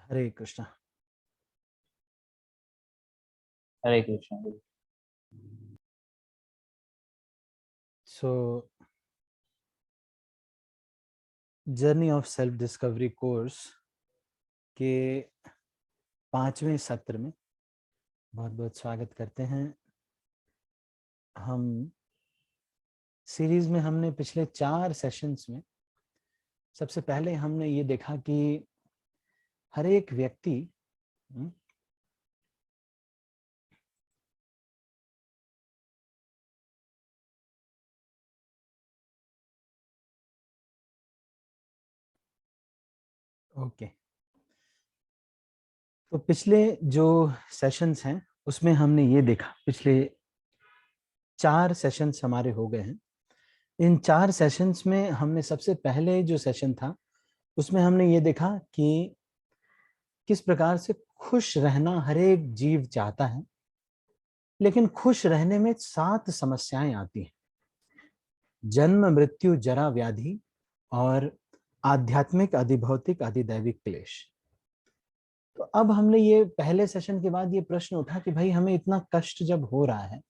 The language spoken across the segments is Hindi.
Hare Krishna. Hare Krishna. So journey of self discovery course के 5वें सत्र में बहुत बहुत स्वागत करते हैं। हम सीरीज में हमने पिछले 4 सेशंस में सबसे पहले हमने ये देखा कि हर एक व्यक्ति तो पिछले जो सेशंस हैं उसमें हमने ये देखा, पिछले 4 सेशंस हमारे हो गए हैं। इन 4 सेशंस में हमने सबसे पहले जो सेशन था उसमें हमने ये देखा कि किस प्रकार से खुश रहना हर एक जीव चाहता है, लेकिन खुश रहने में 7 समस्याएं आती हैं: जन्म, मृत्यु, जरा, व्याधि और आध्यात्मिक, अधिभौतिक, अधिदैविक क्लेश। तो अब हमने ये पहले सेशन के बाद ये प्रश्न उठा कि भाई हमें इतना कष्ट जब हो रहा है,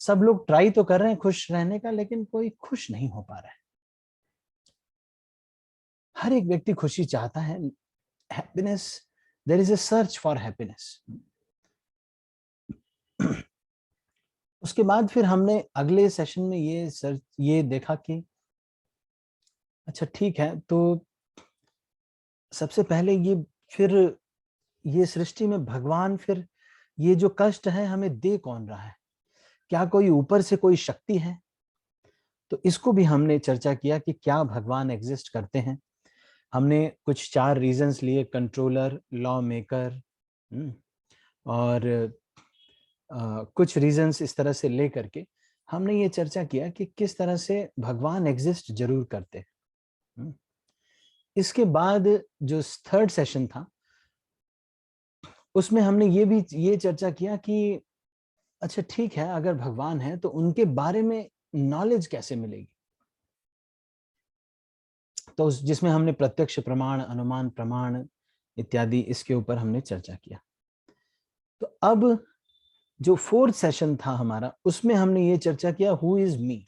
सब लोग ट्राई तो कर रहे हैं खुश रहने का, लेकिन कोई खुश नहीं हो पा रहा है। हर एक व्यक्ति खुशी चाहता है, happiness, there is a search for happiness. उसके बाद फिर हमने अगले सेशन में ये देखा कि अच्छा ठीक है, तो सबसे पहले ये सृष्टि में भगवान फिर ये जो कष्ट है हमें दे कौन रहा है? क्या कोई ऊपर से कोई शक्ति है? तो इसको भी हमने चर्चा किया कि क्या भगवान एग्जिस्ट करते हैं। हमने कुछ 4 रीजंस लिए: कंट्रोलर, लॉ मेकर और कुछ रीजंस इस तरह से ले करके हमने ये चर्चा किया कि किस तरह से भगवान एग्जिस्ट जरूर करते हैं। इसके बाद जो थर्ड सेशन था उसमें हमने ये चर्चा किया कि अच्छा ठीक है, अगर भगवान है तो उनके बारे में नॉलेज कैसे मिलेगी। तो जिसमें हमने प्रत्यक्ष प्रमाण, अनुमान प्रमाण इत्यादि इसके ऊपर हमने चर्चा किया। तो अब जो फोर्थ सेशन था हमारा, उसमें हमने ये चर्चा किया हु इज मी,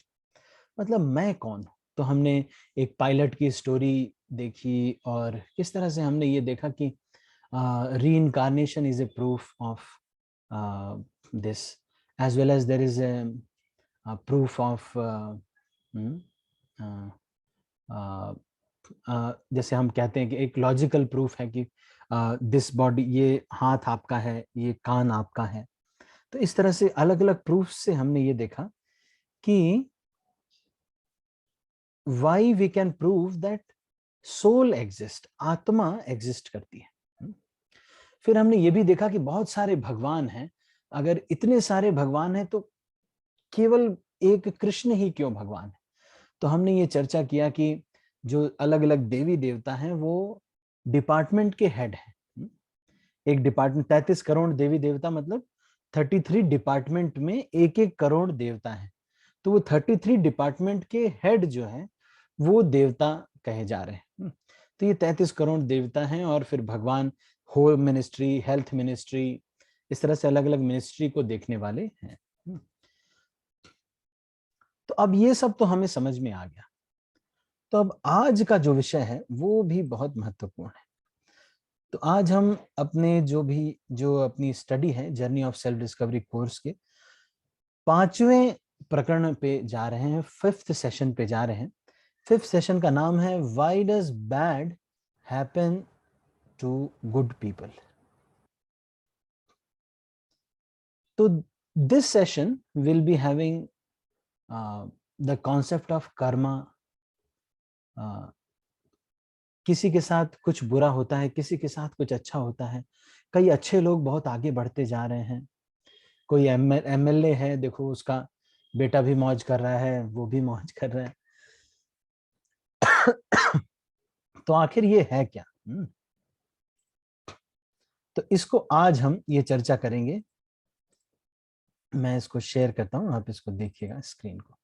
मतलब मैं कौन हूं। तो हमने एक पायलट की स्टोरी देखी और किस तरह से हमने ये देखा कि reincarnation is a proof of this, as well as there is a proof of जैसे हम कहते हैं कि एक लॉजिकल प्रूफ है कि दिस बॉडी, ये हाथ आपका है, ये कान आपका है। तो इस तरह से अलग अलग प्रूफ से हमने ये देखा कि why we can prove that soul exist, आत्मा एग्जिस्ट करती है। फिर हमने ये भी देखा कि बहुत सारे भगवान हैं। अगर इतने सारे भगवान हैं तो केवल एक कृष्ण ही क्यों भगवान है? तो हमने ये चर्चा किया कि जो अलग अलग देवी देवता हैं वो डिपार्टमेंट के हेड हैं। एक डिपार्टमेंट 33 करोड़ देवी देवता, मतलब 33 डिपार्टमेंट में एक एक करोड़ देवता है। तो वो 33 डिपार्टमेंट के हेड जो है वो देवता कहे जा रहे हैं। तो ये 33 करोड़ देवता हैं और फिर भगवान होम मिनिस्ट्री, हेल्थ मिनिस्ट्री, इस तरह से अलग अलग मिनिस्ट्री को देखने वाले हैं। तो अब ये सब तो हमें समझ में आ गया। तो अब आज का जो विषय है वो भी बहुत महत्वपूर्ण है। तो आज हम जो अपनी स्टडी है journey of self discovery course के 5वें प्रकरण पे जा रहे हैं, 5th सेशन पे जा रहे हैं। 5th सेशन का नाम है why does bad happen to good people. तो this session will be having the concept of karma. किसी के साथ कुछ बुरा होता है, किसी के साथ कुछ अच्छा होता है। कई अच्छे लोग बहुत आगे बढ़ते जा रहे हैं। कोई एमएलए है, देखो उसका बेटा भी मौज कर रहा है, वो भी मौज कर रहा है। तो आखिर ये है क्या? तो इसको आज हम ये चर्चा करेंगे। मैं इसको शेयर करता हूं, आप इसको देखिएगा स्क्रीन को।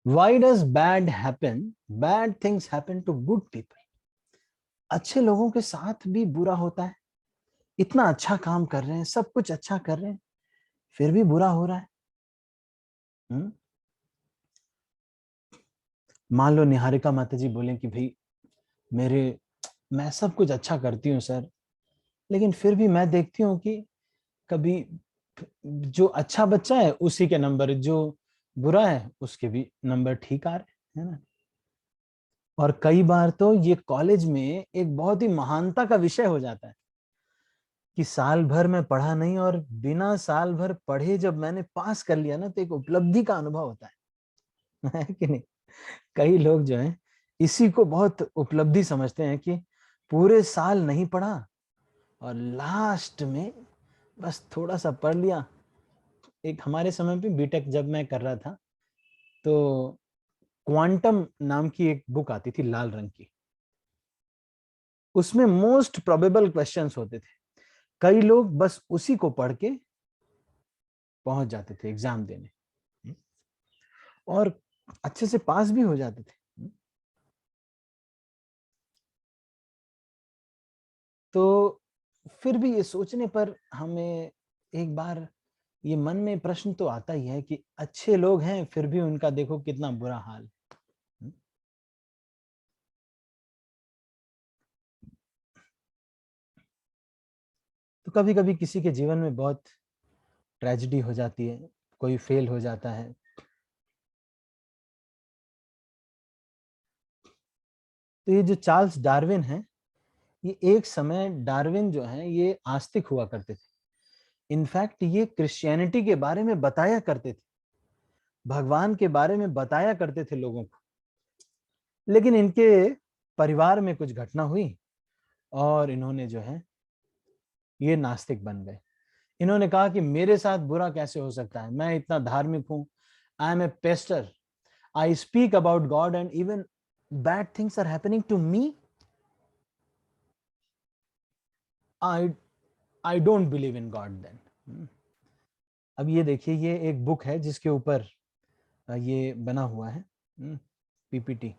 Why does bad things happen to good people? अच्छे लोगों के साथ भी बुरा होता है। इतना अच्छा काम कर रहे हैं, सब कुछ अच्छा कर रहे हैं, फिर भी बुरा हो रहा है। मान लो निहारिका माता जी बोले कि भाई मेरे मैं सब कुछ अच्छा करती हूँ सर, लेकिन फिर भी मैं देखती हूँ कि कभी जो अच्छा बच्चा है उसी के नंबर, जो बुरा है उसके भी नंबर ठीक आ रहे हैं, है ना। और कई बार तो ये कॉलेज में एक बहुत ही महानता का विषय हो जाता है कि साल भर में पढ़ा नहीं और बिना साल भर पढ़े जब मैंने पास कर लिया ना, तो एक उपलब्धि का अनुभव होता है है कि नहीं। कई लोग जो हैं इसी को बहुत उपलब्धि समझते हैं कि पूरे साल नहीं पढ़ा और लास्ट में बस थोड़ा सा पढ़ लिया। एक हमारे समय पे बीटेक जब मैं कर रहा था, तो क्वांटम नाम की एक बुक आती थी लाल रंग की। उसमें मोस्ट प्रोबेबल क्वेश्चंस होते थे। कई लोग बस उसी को पढ़ के पहुंच जाते थे एग्जाम देने और अच्छे से पास भी हो जाते थे। तो फिर भी ये सोचने पर हमें एक बार ये मन में प्रश्न तो आता ही है कि अच्छे लोग हैं फिर भी उनका देखो कितना बुरा हाल। तो कभी कभी किसी के जीवन में बहुत ट्रेजेडी हो जाती है, कोई फेल हो जाता है। तो ये जो चार्ल्स डार्विन है, ये एक समय डार्विन जो है ये आस्तिक हुआ करते थे। इनफैक्ट ये क्रिश्चियनिटी के बारे में बताया करते थे, भगवान के बारे में बताया करते थे लोगों को। लेकिन इनके परिवार में कुछ घटना हुई और इन्होंने जो है ये नास्तिक बन गए। इन्होंने कहा कि मेरे साथ बुरा कैसे हो सकता है, मैं इतना धार्मिक हूं, I am a pastor, I speak about God and even bad things are happening to me, I I don't believe in God then. अब ये देखिए, ये एक बुक है जिसके ऊपर ये बना हुआ है पीपीटी।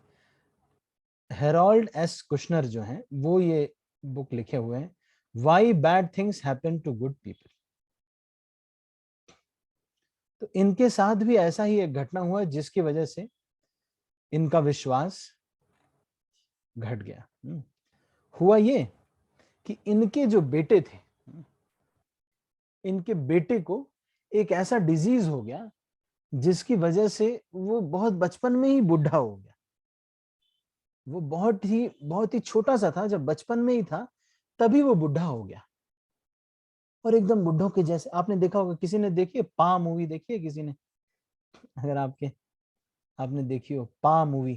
हेरोल्ड एस कुशनर जो है वो ये बुक लिखे हुए हैं, why bad things happen to good people. तो इनके साथ भी ऐसा ही एक घटना हुआ जिसकी वजह से इनका विश्वास घट गया। हुआ ये कि इनके जो बेटे थे, इनके बेटे को एक ऐसा डिजीज हो गया जिसकी वजह से वो बहुत बचपन में ही बुढ़ा हो गया। वो बहुत ही छोटा सा था, जब बचपन में ही था तभी वो बुढ़ा हो गया। और एकदम बुढ़ों के जैसे, आपने देखा होगा, किसी ने देखी है पा मूवी, देखी है किसी ने? अगर आपने देखी हो पा मूवी,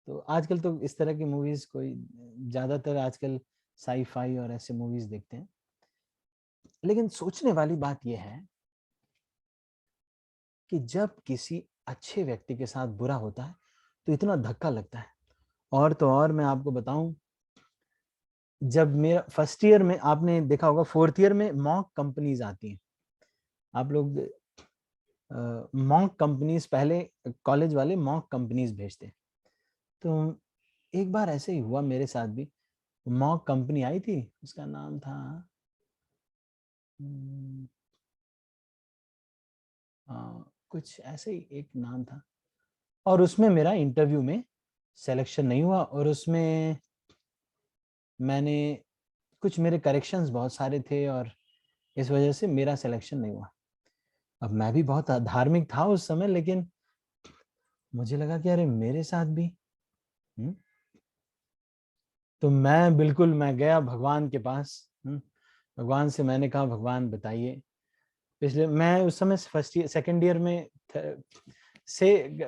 तो आजकल तो इस तरह की मूवीज कोई, ज्यादातर आजकल साई-फाई और ऐसे मूवीज देखते हैं। लेकिन सोचने वाली बात यह है कि जब किसी अच्छे व्यक्ति के साथ बुरा होता है तो इतना धक्का लगता है। और तो और मैं आपको बताऊं, जब मेरा फर्स्ट ईयर में, आपने देखा होगा फोर्थ ईयर में मॉक कंपनीज आती हैं। आप लोग मॉक कंपनीज, पहले कॉलेज वाले मॉक कंपनीज भेजते हैं। तो एक बार ऐसे ही हुआ मेरे साथ भी। मॉक कंपनी आई थी, उसका नाम था कुछ ऐसे ही एक नाम था। और उसमें मेरा इंटरव्यू में सिलेक्शन नहीं हुआ और उसमें मैंने कुछ, मेरे करेक्शंस बहुत सारे थे और इस वजह से मेरा सिलेक्शन नहीं हुआ। अब मैं भी बहुत धार्मिक था उस समय, लेकिन मुझे लगा कि अरे मेरे साथ भी। हुँ? तो मैं गया भगवान के पास। भगवान से मैंने कहा, भगवान बताइए, पिछले मैं उस समय फर्स्ट ईयर सेकंड ईयर में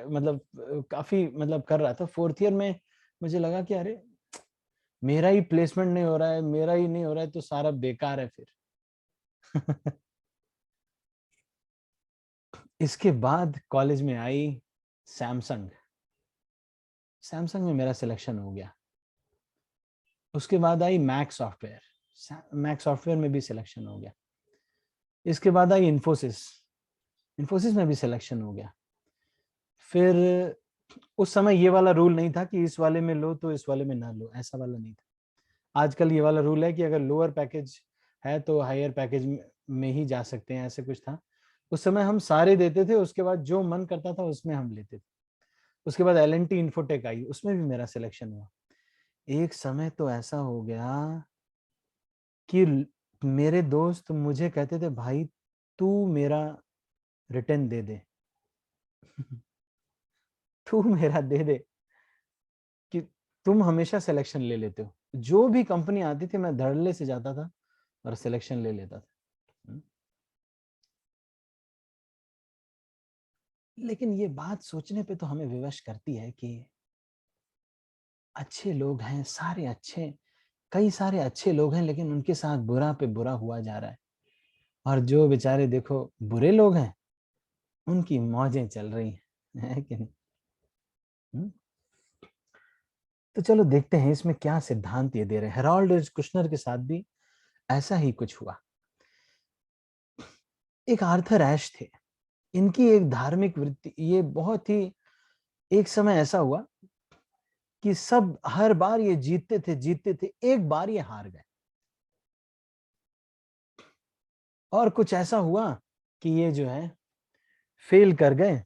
मतलब काफी मतलब कर रहा था। फोर्थ ईयर में मुझे लगा कि अरे मेरा ही प्लेसमेंट नहीं हो रहा है, मेरा ही नहीं हो रहा है, तो सारा बेकार है फिर। इसके बाद कॉलेज में आई सैमसंग। सैमसंग में मेरा सिलेक्शन हो गया। उसके बाद आई मैक सॉफ्टवेयर, मैक सॉफ्टवेयर में भी सिलेक्शन हो गया। इसके बाद आई इन्फोसिस, इन्फोसिस में भी सिलेक्शन हो गया। फिर उस समय ये वाला रूल नहीं था कि इस वाले में लो तो इस वाले में ना लो, ऐसा वाला नहीं था। आजकल ये वाला रूल है कि अगर लोअर पैकेज है तो हायर पैकेज में ही जा सकते हैं, ऐसे कुछ था। उस समय हम सारे देते थे, उसके बाद जो मन करता था उसमें हम लेते थे। उसके बाद L&T इन्फोटेक आई, उसमें भी मेरा सिलेक्शन हुआ। एक समय तो ऐसा हो गया कि मेरे दोस्त मुझे कहते थे, भाई तू मेरा रिटर्न दे दे तू मेरा दे दे, कि तुम हमेशा सिलेक्शन ले लेते हो। जो भी कंपनी आती थी मैं धड़ल्ले से जाता था और सिलेक्शन ले लेता था। लेकिन ये बात सोचने पे तो हमें विवश करती है कि अच्छे लोग हैं, सारे अच्छे, कई सारे अच्छे लोग हैं, लेकिन उनके साथ बुरा पे बुरा हुआ जा रहा है। और जो बेचारे देखो बुरे लोग हैं, उनकी मौजें चल रही हैं, है कि नहीं? तो चलो देखते हैं इसमें क्या सिद्धांत ये दे रहे हैं। हेराल्ड कुशनर के साथ भी ऐसा ही कुछ हुआ। एक आर्थर एश थे, इनकी एक धार्मिक वृत्ति, ये बहुत ही, एक समय ऐसा हुआ कि सब हर बार ये जीतते थे, एक बार ये हार गए। और कुछ ऐसा हुआ कि ये जो है फेल कर गए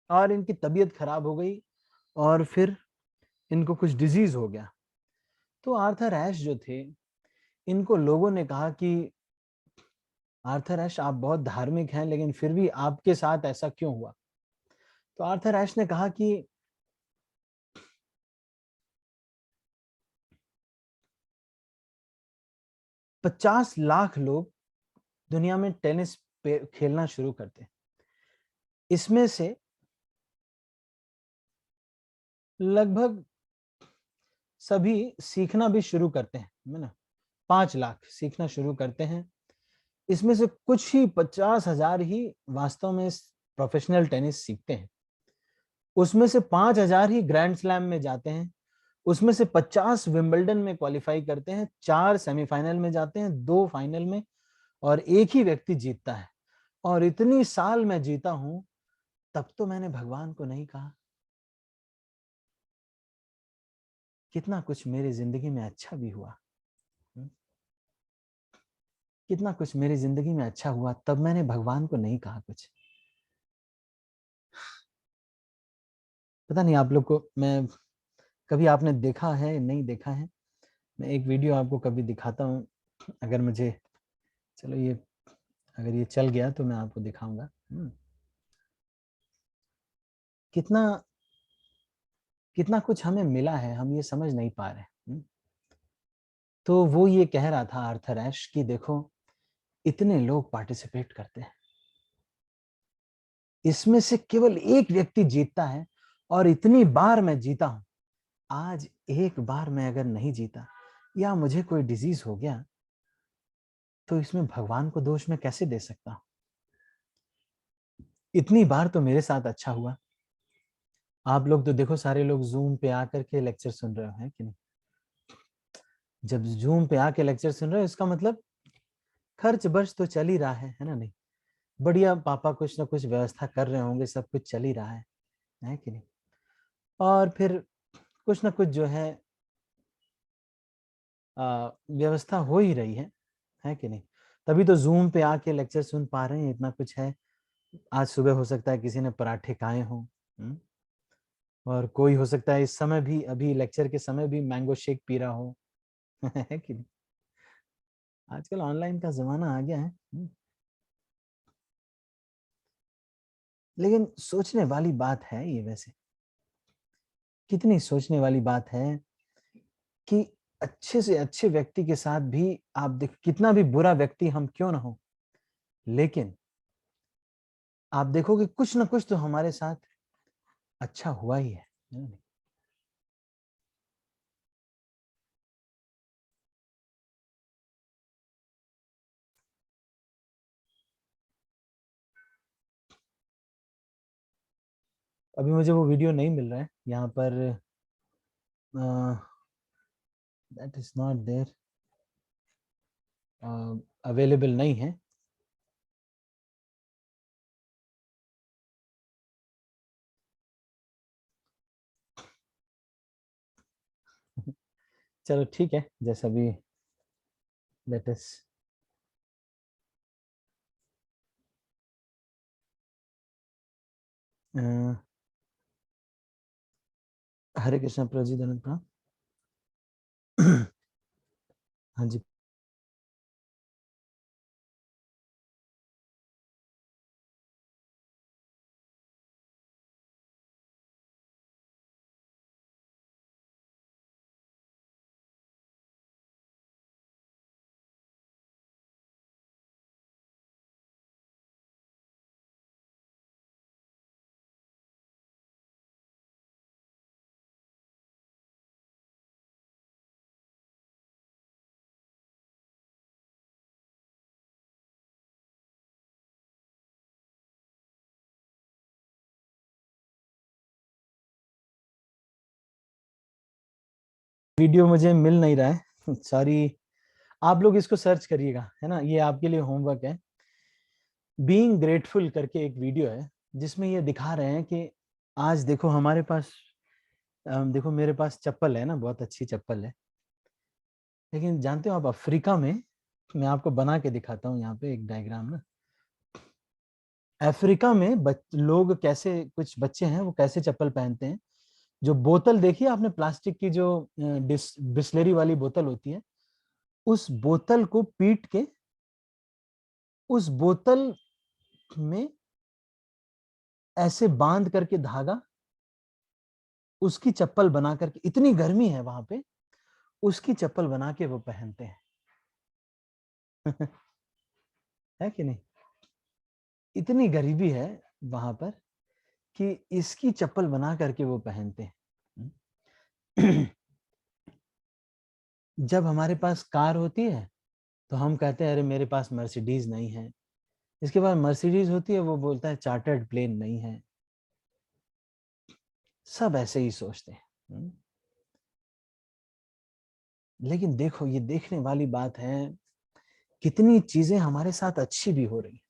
और इनकी तबीयत खराब हो गई और फिर इनको कुछ डिजीज हो गया। तो आर्थर एश जो थे, इनको लोगों ने कहा कि आर्थर एश आप बहुत धार्मिक हैं, लेकिन फिर भी आपके साथ ऐसा क्यों हुआ? तो आर्थर एश ने कहा कि 50 लाख लोग दुनिया में टेनिस पे खेलना शुरू करते हैं, इसमें से लगभग सभी सीखना भी शुरू करते हैं, है ना? 5 लाख सीखना शुरू करते हैं, इसमें से कुछ ही 50,000 ही वास्तव में प्रोफेशनल टेनिस सीखते हैं। उसमें से 5,000 ही ग्रैंड स्लैम में जाते हैं, उसमें से 50 विंबलडन में क्वालिफाई करते हैं, 4 सेमीफाइनल में जाते हैं, 2 फाइनल में, और एक ही व्यक्ति जीतता है। और इतनी साल मैं जीता हूं, तब तो मैंने भगवान को नहीं कहा। कितना कुछ मेरी जिंदगी में अच्छा भी हुआ, कितना कुछ मेरी जिंदगी में अच्छा हुआ, तब मैंने भगवान को नहीं कहा कुछ। पता नहीं आप लोग को, मैं कभी आपने देखा है नहीं देखा है, मैं एक वीडियो आपको कभी दिखाता हूँ, अगर मुझे, चलो ये अगर ये चल गया तो मैं आपको दिखाऊंगा। कितना कितना कुछ हमें मिला है, हम ये समझ नहीं पा रहे। तो वो ये कह रहा था आर्थर एश कि देखो इतने लोग पार्टिसिपेट करते हैं, इसमें से केवल एक व्यक्ति जीतता है, और इतनी बार मैं जीता हूं, आज एक बार मैं अगर नहीं जीता या मुझे कोई डिजीज हो गया, तो इसमें भगवान को दोष मैं कैसे दे सकता हूं? इतनी बार तो मेरे साथ अच्छा हुआ। आप लोग तो देखो, सारे लोग जूम पे आकर के लेक्चर सुन रहे हो, हैं कि नहीं? जब जूम पे आके लेक्चर सुन रहे हो, इसका मतलब खर्च बर्च तो चल ही रहा है ना? नहीं, बढ़िया पापा कुछ ना कुछ व्यवस्था कर रहे होंगे, सब कुछ चल ही रहा है कि नहीं? और फिर कुछ ना कुछ जो है व्यवस्था हो ही रही है कि नहीं? तभी तो जूम पे आके लेक्चर सुन पा रहे हैं, इतना कुछ है। आज सुबह हो सकता है किसी ने पराठे खाए हों, और कोई हो सकता है इस समय भी, अभी लेक्चर के समय भी मैंगो शेक पी रहा हो है कि नहीं? आजकल ऑनलाइन का जमाना आ गया है। लेकिन सोचने वाली बात है ये, वैसे कितनी सोचने वाली बात है कि अच्छे से अच्छे व्यक्ति के साथ भी आप देख, कितना भी बुरा व्यक्ति हम क्यों ना हो, लेकिन आप देखोगे कुछ ना कुछ तो हमारे साथ अच्छा हुआ ही है। अभी मुझे वो वीडियो नहीं मिल रहा है यहाँ पर, that is not there, available नहीं है। चलो ठीक है, जैसा भी लेट अस। हरे कृष्णा प्रभु जी, धन्यवाद प्रणाम। हाँ जी। वीडियो मुझे मिल नहीं रहा है, सॉरी। आप लोग इसको सर्च करिएगा, है ना, ये आपके लिए होमवर्क है। बीइंग ग्रेटफुल करके एक वीडियो है, जिसमें ये दिखा रहे हैं कि आज देखो हमारे पास, देखो मेरे पास चप्पल है ना, बहुत अच्छी चप्पल है। लेकिन जानते हो आप, अफ्रीका में, मैं आपको बना के दिखाता हूँ यहाँ पे एक डायग्राम ना। अफ्रीका में लोग कैसे, कुछ बच्चे हैं वो कैसे चप्पल पहनते हैं। जो बोतल देखी है आपने, प्लास्टिक की जो बिस्लेरी वाली बोतल होती है, उस बोतल को पीट के उस बोतल में ऐसे बांध करके धागा, उसकी चप्पल बना करके, इतनी गर्मी है वहां पे, उसकी चप्पल बना के वो पहनते हैं। है कि नहीं? इतनी गरीबी है वहां पर कि इसकी चप्पल बना करके वो पहनते हैं। जब हमारे पास कार होती है तो हम कहते हैं अरे मेरे पास मर्सिडीज नहीं है। इसके बाद मर्सिडीज होती है, वो बोलता है चार्टर्ड प्लेन नहीं है। सब ऐसे ही सोचते हैं। लेकिन देखो, ये देखने वाली बात है, कितनी चीजें हमारे साथ अच्छी भी हो रही है।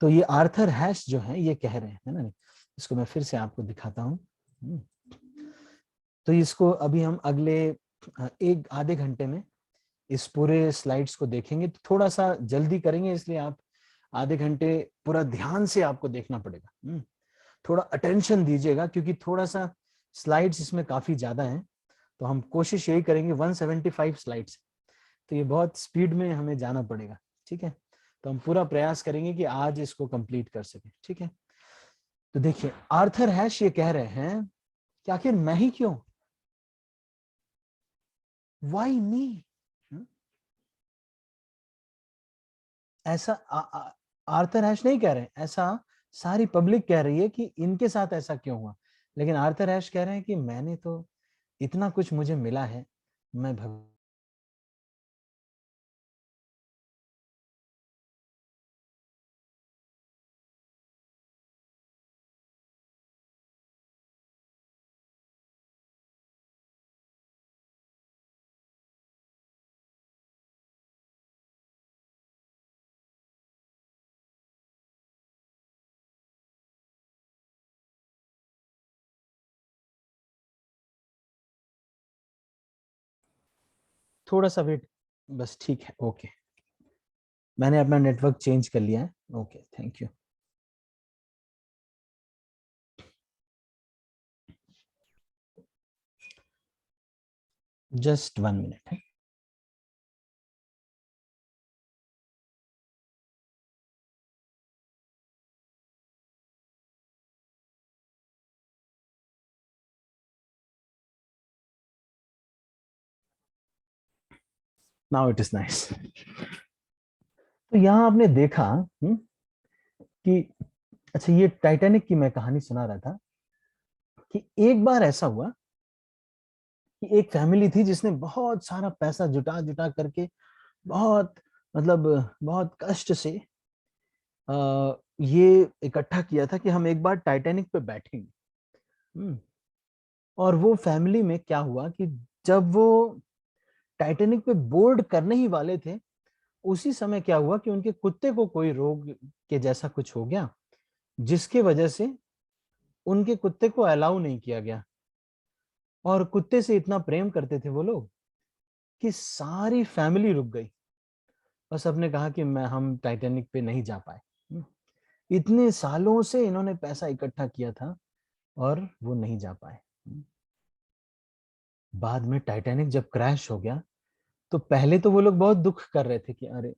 तो ये आर्थर हैश जो है ये कह रहे हैं, है ना। इसको मैं फिर से आपको दिखाता हूँ। तो इसको अभी हम अगले एक आधे घंटे में इस पूरे स्लाइड्स को देखेंगे। तो थोड़ा सा जल्दी करेंगे, इसलिए आप आधे घंटे पूरा ध्यान से आपको देखना पड़ेगा। थोड़ा अटेंशन दीजिएगा, क्योंकि थोड़ा सा स्लाइड्स इसमें काफी ज्यादा हैं। तो हम कोशिश यही करेंगे, 175 स्लाइड्स, तो ये बहुत स्पीड में हमें जाना पड़ेगा। ठीक है, तो हम पूरा प्रयास करेंगे कि आज इसको कंप्लीट कर सके। ठीक है, तो देखिए आर्थर हैश ये कह रहे हैं कि आखिर मैं ही क्यों, वाई मी। ऐसा आर्थर हैश नहीं कह रहे हैं, ऐसा सारी पब्लिक कह रही है कि इनके साथ ऐसा क्यों हुआ। लेकिन आर्थर हैश कह रहे हैं कि मैंने तो, इतना कुछ मुझे मिला है, मैं थोड़ा सा वेट, बस ठीक है, ओके। मैंने अपना नेटवर्क चेंज कर लिया है। Okay, thank you. Just 1 minute है। Now it is nice. तो यहाँ आपने देखा कि, अच्छा, ये टाइटैनिक की मैं कहानी सुना रहा था कि एक बार ऐसा हुआ कि एक फैमिली थी जिसने बहुत सारा पैसा जुटा जुटा करके, बहुत, मतलब बहुत कष्ट से ये इकट्ठा किया था कि हम एक बार टाइटैनिक पे बैठेंगे। और वो फैमिली में क्या हुआ कि जब वो टाइटैनिक पे बोर्ड करने ही वाले थे, उसी समय क्या हुआ कि उनके कुत्ते को कोई रोग के जैसा कुछ हो गया, जिसके वजह से उनके कुत्ते को अलाउ नहीं किया गया। और कुत्ते से इतना प्रेम करते थे वो लोग कि सारी फैमिली रुक गई और सबने कहा कि मैं हम टाइटैनिक पे नहीं जा पाए। इतने सालों से इन्होंने पैसा इकट्ठा किया था और वो नहीं जा पाए। बाद में टाइटैनिक जब क्रैश हो गया तो पहले तो वो लोग बहुत दुख कर रहे थे कि अरे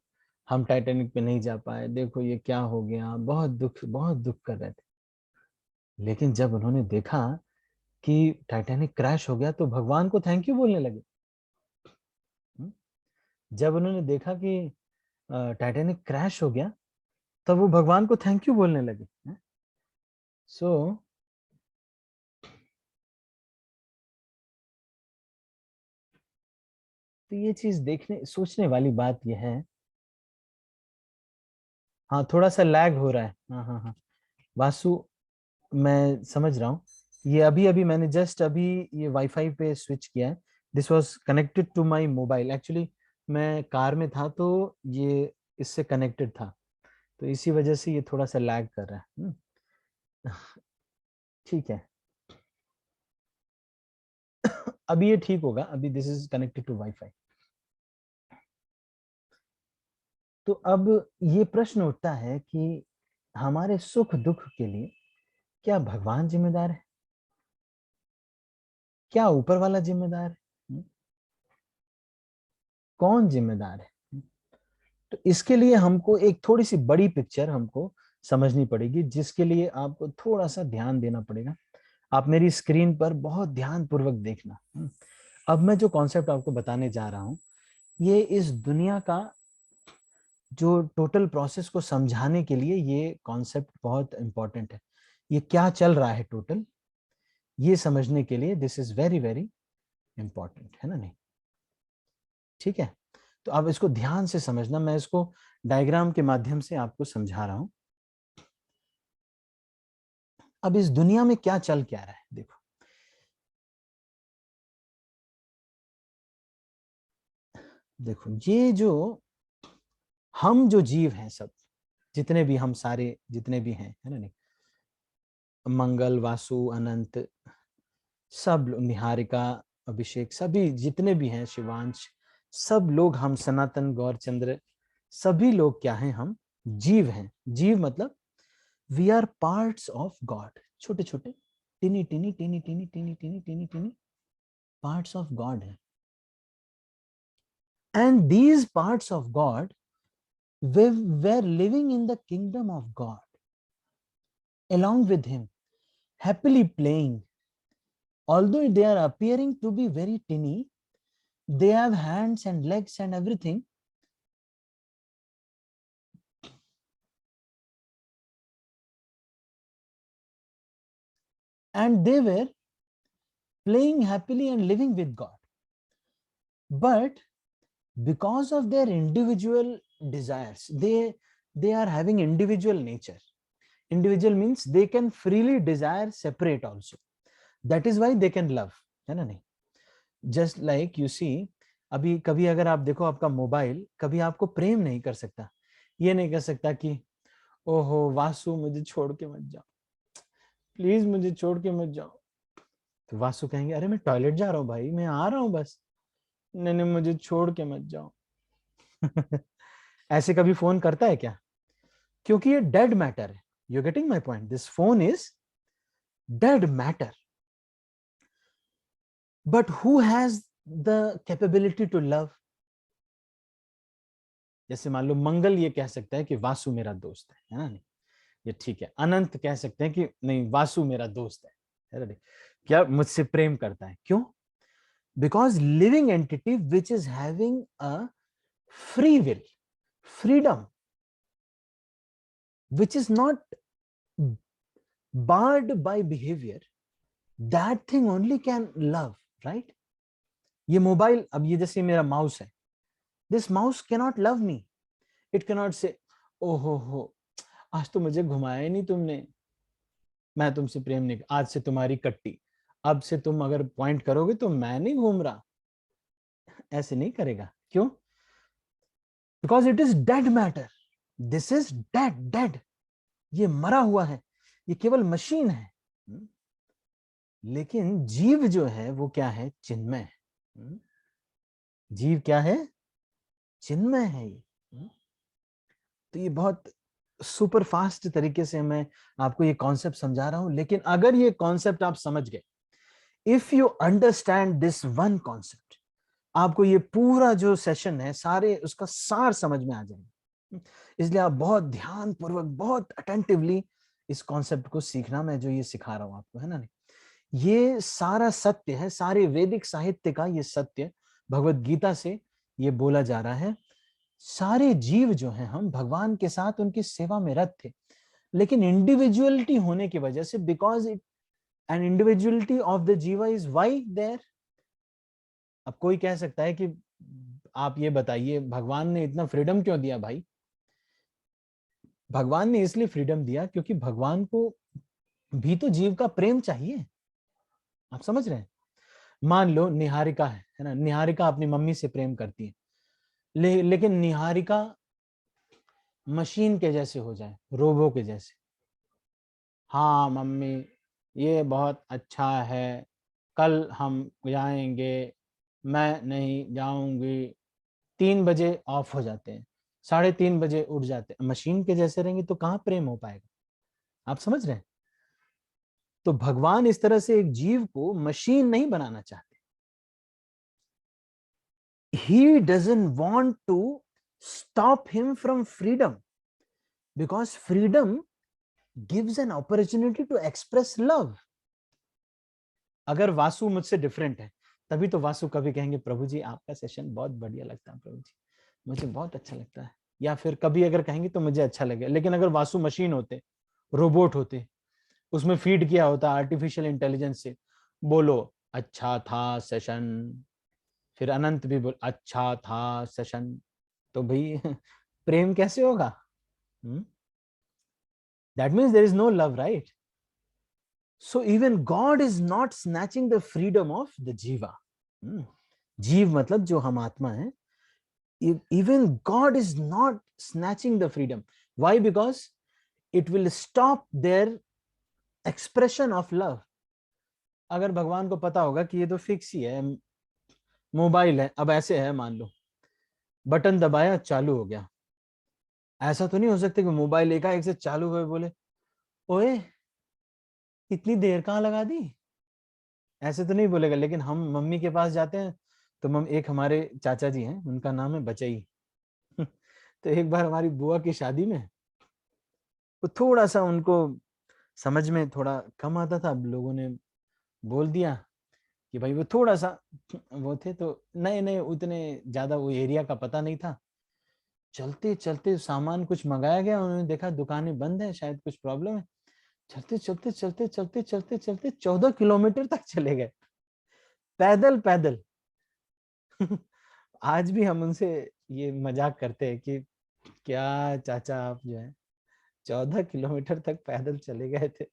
हम टाइटैनिक पे नहीं जा पाए, देखो ये क्या हो गया, बहुत दुख कर रहे थे। लेकिन जब उन्होंने देखा कि टाइटैनिक क्रैश हो गया तो भगवान को थैंक यू बोलने लगे। जब उन्होंने देखा कि टाइटैनिक क्रैश हो गया तब वो भगवान को थैंक यू बोलने लगे। सो तो ये चीज देखने सोचने वाली बात यह है। हाँ, थोड़ा सा लैग हो रहा है। हाँ हाँ हाँ, वासु, मैं समझ रहा हूँ। ये अभी अभी मैंने जस्ट अभी ये वाईफाई पे स्विच किया है। This was connected to my mobile actually. मैं कार में था तो ये इससे कनेक्टेड था, तो इसी वजह से ये थोड़ा सा लैग कर रहा है। ठीक है। अभी ये ठीक होगा, अभी this is connected to WiFi. तो अब ये प्रश्न उठता है कि हमारे सुख दुख के लिए क्या भगवान जिम्मेदार है, क्या ऊपर वाला जिम्मेदार है? कौन जिम्मेदार है? तो इसके लिए हमको एक थोड़ी सी बड़ी पिक्चर हमको समझनी पड़ेगी, जिसके लिए आपको थोड़ा सा ध्यान देना पड़ेगा। आप मेरी स्क्रीन पर बहुत ध्यान पूर्वक देखना। अब मैं जो कॉन्सेप्ट आपको बताने जा रहा हूं, ये इस दुनिया का जो टोटल प्रोसेस को समझाने के लिए ये कॉन्सेप्ट बहुत इंपॉर्टेंट है। ये क्या चल रहा है टोटल, ये समझने के लिए this is very very important, है ना? नहीं, ठीक है। तो आप इसको ध्यान से समझना, मैं इसको डायग्राम के माध्यम से आपको समझा रहा हूं। अब इस दुनिया में क्या चल क्या रहा है, देखो। देखो, ये जो हम जो जीव हैं सब, जितने भी हम सारे जितने भी हैं, है ना? नहीं, मंगल, वासु, अनंत, सब निहारिका, अभिषेक, सभी जितने भी हैं, शिवांश, सब लोग हम, सनातन, गौरचंद्र, सभी लोग क्या हैं? हम जीव हैं। जीव मतलब we are parts of God. छोटे छोटे tiny tiny tiny tiny tiny tiny tiny tiny parts of God है। And these parts of God were living in the kingdom of God along with him, happily playing. Although they are appearing to be very tiny, they have hands and legs and everything. And they were playing happily and living with God. But because of their individual desires, they are having individual nature. Individual means they can freely desire separate also. That is why they can love, है ना? नहीं, जस्ट लाइक यू सी, अभी कभी अगर आप देखो, आपका मोबाइल कभी आपको प्रेम नहीं कर सकता। ये नहीं कर सकता कि ओहो वासु मुझे छोड़ के मत जाओ, प्लीज मुझे छोड़ के मत जाओ। तो वासु कहेंगे अरे मैं टॉयलेट जा रहा हूँ भाई, मैं आ रहा हूँ बस, नहीं नहीं मुझे छोड़ के मत जाओ। ऐसे कभी फोन करता है क्या? क्योंकि ये डेड मैटर है। You getting my point? This phone is dead matter. But who has the capability to love? जैसे मान लो मंगल ये कह सकता है कि वासु मेरा दोस्त है ना? नहीं, ये ठीक है। अनंत कह सकते हैं कि नहीं, वासु मेरा दोस्त है ना? क्या मुझसे प्रेम करता है? क्यों? Because living entity which is having a free will, freedom, which is not barred by behavior, that thing only can love, right? ये मोबाइल, अब ये जैसे मेरा माउस है, this mouse cannot love me. It cannot say ओहो हो, आज तो मुझे घुमाया ही नहीं तुमने, मैं तुमसे प्रेम नहीं, आज से तुम्हारी कट्टी, अब से तुम अगर पॉइंट करोगे तो मैं नहीं घूम रहा। ऐसे नहीं करेगा। क्यों? Because it is dead matter. This is dead. ये मरा हुआ है, ये केवल मशीन है। लेकिन जीव जो है वो क्या है? चिन्मय है। जीव क्या है? चिन्मय है ये। तो ये बहुत सुपर फास्ट तरीके से मैं आपको ये कॉन्सेप्ट समझा रहा हूं, लेकिन अगर ये कॉन्सेप्ट आप समझ गए, if you understand this one concept, आपको ये पूरा जो सेशन है सारे उसका सार समझ में आ जाएगा। इसलिए आप बहुत ध्यान पूर्वक, बहुत अटेंटिवली इस कॉन्सेप्ट को सीखना, मैं जो ये सिखा रहा हूं आपको, है ना। नहीं, ये सारा सत्य है, सारे वैदिक साहित्य का ये सत्य भगवत गीता से ये बोला जा रहा है। सारे जीव जो हैं, हम भगवान के साथ उनकी सेवा में रत थे, लेकिन इंडिविजुअलिटी होने की वजह से, because it an individuality of the jiva is why there. अब कोई कह सकता है कि आप ये बताइए भगवान ने इतना फ्रीडम क्यों दिया भाई? भगवान ने इसलिए फ्रीडम दिया क्योंकि भगवान को भी तो जीव का प्रेम चाहिए। आप समझ रहे हैं? मान लो निहारिका है ना, निहारिका अपनी मम्मी से प्रेम करती है, लेकिन निहारिका मशीन के जैसे हो जाए, रोबो के जैसे। हाँ मम्मी, ये बहुत अच्छा है, कल हम जाएंगे, मैं नहीं जाऊंगी। 3 बजे ऑफ हो जाते हैं, 3:30 बजे उठ जाते हैं। मशीन के जैसे रहेंगे तो कहाँ प्रेम हो पाएगा? आप समझ रहे हैं? तो भगवान इस तरह से एक जीव को मशीन नहीं बनाना चाहते। He doesn't want to stop him from freedom, because freedom gives an opportunity to express love. अगर वासु मुझसे डिफरेंट है, तभी तो वासु कभी कहेंगे प्रभु जी आपका सेशन बहुत बढ़िया लगता है, प्रभु जी मुझे बहुत अच्छा लगता है, या फिर कभी अगर कहेंगे तो मुझे अच्छा लगे। लेकिन अगर वासु मशीन होते, रोबोट होते, उसमें फीड किया होता आर्टिफिशियल इंटेलिजेंस से, बोलो अच्छा था सेशन, फिर अनंत भी बोल अच्छा था सेशन, तो भाई प्रेम कैसे होगा? That means there is no love, right? So even God is not snatching the freedom of the jiva. जीव मतलब जो हम आत्मा है, even God is not snatching the freedom. Why? Because it will stop their expression of love. अगर भगवान को पता होगा कि ये तो फिक्स ही है, मोबाइल है, अब ऐसे है मान लो, बटन दबाया चालू हो गया, ऐसा तो नहीं हो सकता कि मोबाइल एकाएक से चालू हुए बोले ओए इतनी देर कहाँ लगा दी, ऐसे तो नहीं बोलेगा। लेकिन हम मम्मी के पास जाते हैं तो एक हमारे चाचा जी हैं, उनका नाम है बचई। तो एक बार हमारी बुआ की शादी में वो थोड़ा सा उनको समझ में थोड़ा कम आता था, अब लोगों ने बोल दिया कि भाई वो थोड़ा सा वो थे, तो नए नए उतने ज्यादा वो एरिया का पता नहीं था। चलते चलते सामान कुछ मंगाया गया, उन्होंने देखा दुकानें बंद है, शायद कुछ प्रॉब्लम है। चलते चलते चलते चलते चलते चलते 14 किलोमीटर तक चले गए, पैदल पैदल। आज भी हम उनसे ये मजाक करते हैं कि क्या चाचा आप जो है 14 किलोमीटर तक पैदल चले गए थे।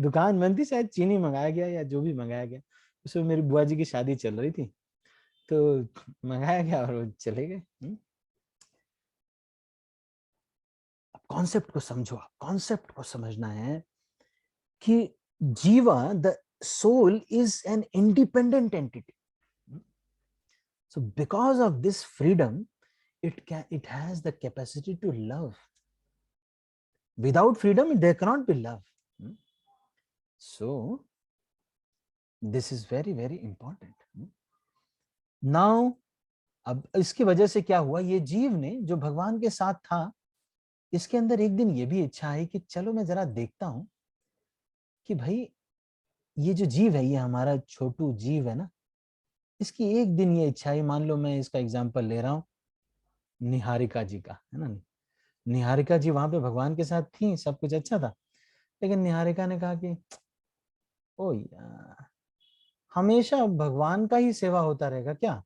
दुकान बंद थी, शायद चीनी मंगाया गया या जो भी मंगाया गया, उसमें मेरी बुआ जी की शादी चल रही थी, तो मंगाया गया और वो चले गए। अब कॉन्सेप्ट को समझो, आप कॉन्सेप्ट को समझना है कि जीवा, the soul is an independent entity. So because of this freedom, it has the capacity to love. Without freedom, there cannot be love. So this is very very important. Now, अब इसकी वजह से क्या हुआ, ये जीव ने जो भगवान के साथ था, इसके अंदर एक दिन ये भी इच्छा आई कि चलो मैं जरा देखता हूं कि भाई ये जो जीव है, ये हमारा छोटू जीव है ना, इसकी एक दिन ये इच्छा आई। मान लो मैं इसका एग्जांपल ले रहा हूँ निहारिका जी का, है ना। निहारिका जी वहां पे भगवान के साथ थी, सब कुछ अच्छा था, लेकिन निहारिका ने कहा कि ओ यार, हमेशा भगवान का ही सेवा होता रहेगा क्या?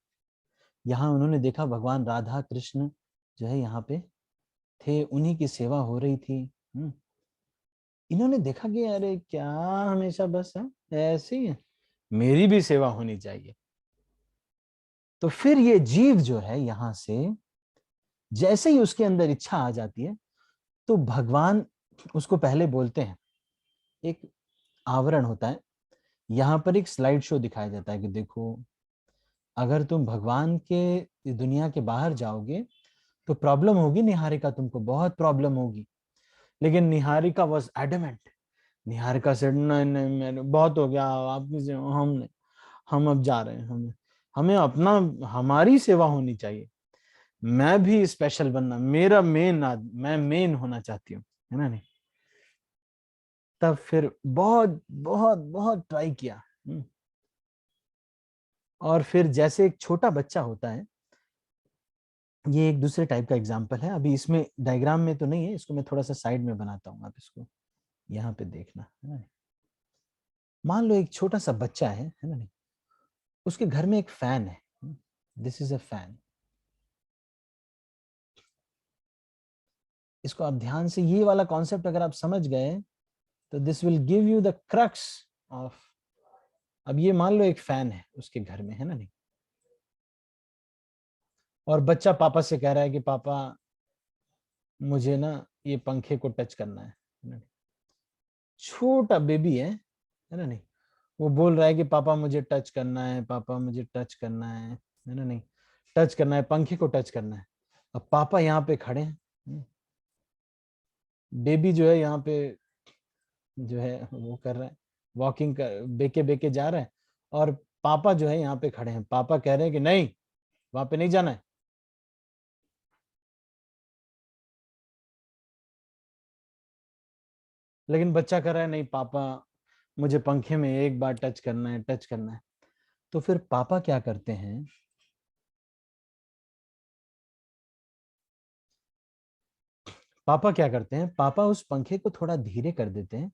यहाँ उन्होंने देखा भगवान राधा कृष्ण जो है यहाँ पे थे, उन्हीं की सेवा हो रही थी। इन्होंने देखा कि अरे क्या हमेशा बस है ऐसे ही है, मेरी भी सेवा होनी चाहिए। तो फिर ये जीव जो है यहां से जैसे ही उसके अंदर इच्छा आ जाती है, तो भगवान उसको पहले बोलते हैं, एक आवरण होता है, यहाँ पर एक स्लाइड शो दिखाया जाता है कि देखो, अगर तुम भगवान के दुनिया के बाहर जाओगे तो प्रॉब्लम होगी निहारिका, तुमको बहुत प्रॉब्लम होगी। लेकिन निहारिका वॉज एडमेंट। निहारिका से नहीं नहीं, मैंने बहुत हो गया, आप हम अब जा रहे हैं, हमें हमें अपना हमारी सेवा होनी चाहिए, मैं भी स्पेशल बनना, मेरा मैं मेन होना चाहती हूँ, है ना नहीं। तब फिर बहुत बहुत बहुत ट्राई किया। और फिर जैसे एक छोटा बच्चा होता है, ये एक दूसरे टाइप का एग्जाम्पल है, अभी इसमें डायग्राम में तो नहीं है, इसको मैं थोड़ा सा साइड में बनाता हूँ, आप इसको यहाँ पे देखना, है ना। मान लो एक छोटा सा बच्चा है ना नहीं, उसके घर में एक फैन है, दिस इज अ फैन। इसको आप ध्यान से, ये वाला कॉन्सेप्ट अगर आप समझ गए तो this will give you the crux of. अब ये मान लो एक फैन है उसके घर में, है ना नहीं, और बच्चा पापा से कह रहा है कि पापा मुझे ना ये पंखे को टच करना है ना। छोटा बेबी है ना नहीं, वो बोल रहा है कि पापा मुझे टच करना है, पापा मुझे टच करना है ना नहीं, टच करना है, पंखे को टच करना है। अब पापा यहाँ पे खड़े हैं, बेबी जो है यहाँ पे जो है वो कर रहा है, वॉकिंग कर, बेके बेके जा रहा है, और पापा जो है यहाँ पे खड़े हैं, पापा कह रहे हैं कि नहीं, वहां पे नहीं जाना है। लेकिन बच्चा कर रहा है, नहीं पापा मुझे पंखे में एक बार टच करना है, टच करना है। तो फिर पापा क्या करते हैं, पापा क्या करते हैं, पापा उस पंखे को थोड़ा धीरे कर देते हैं,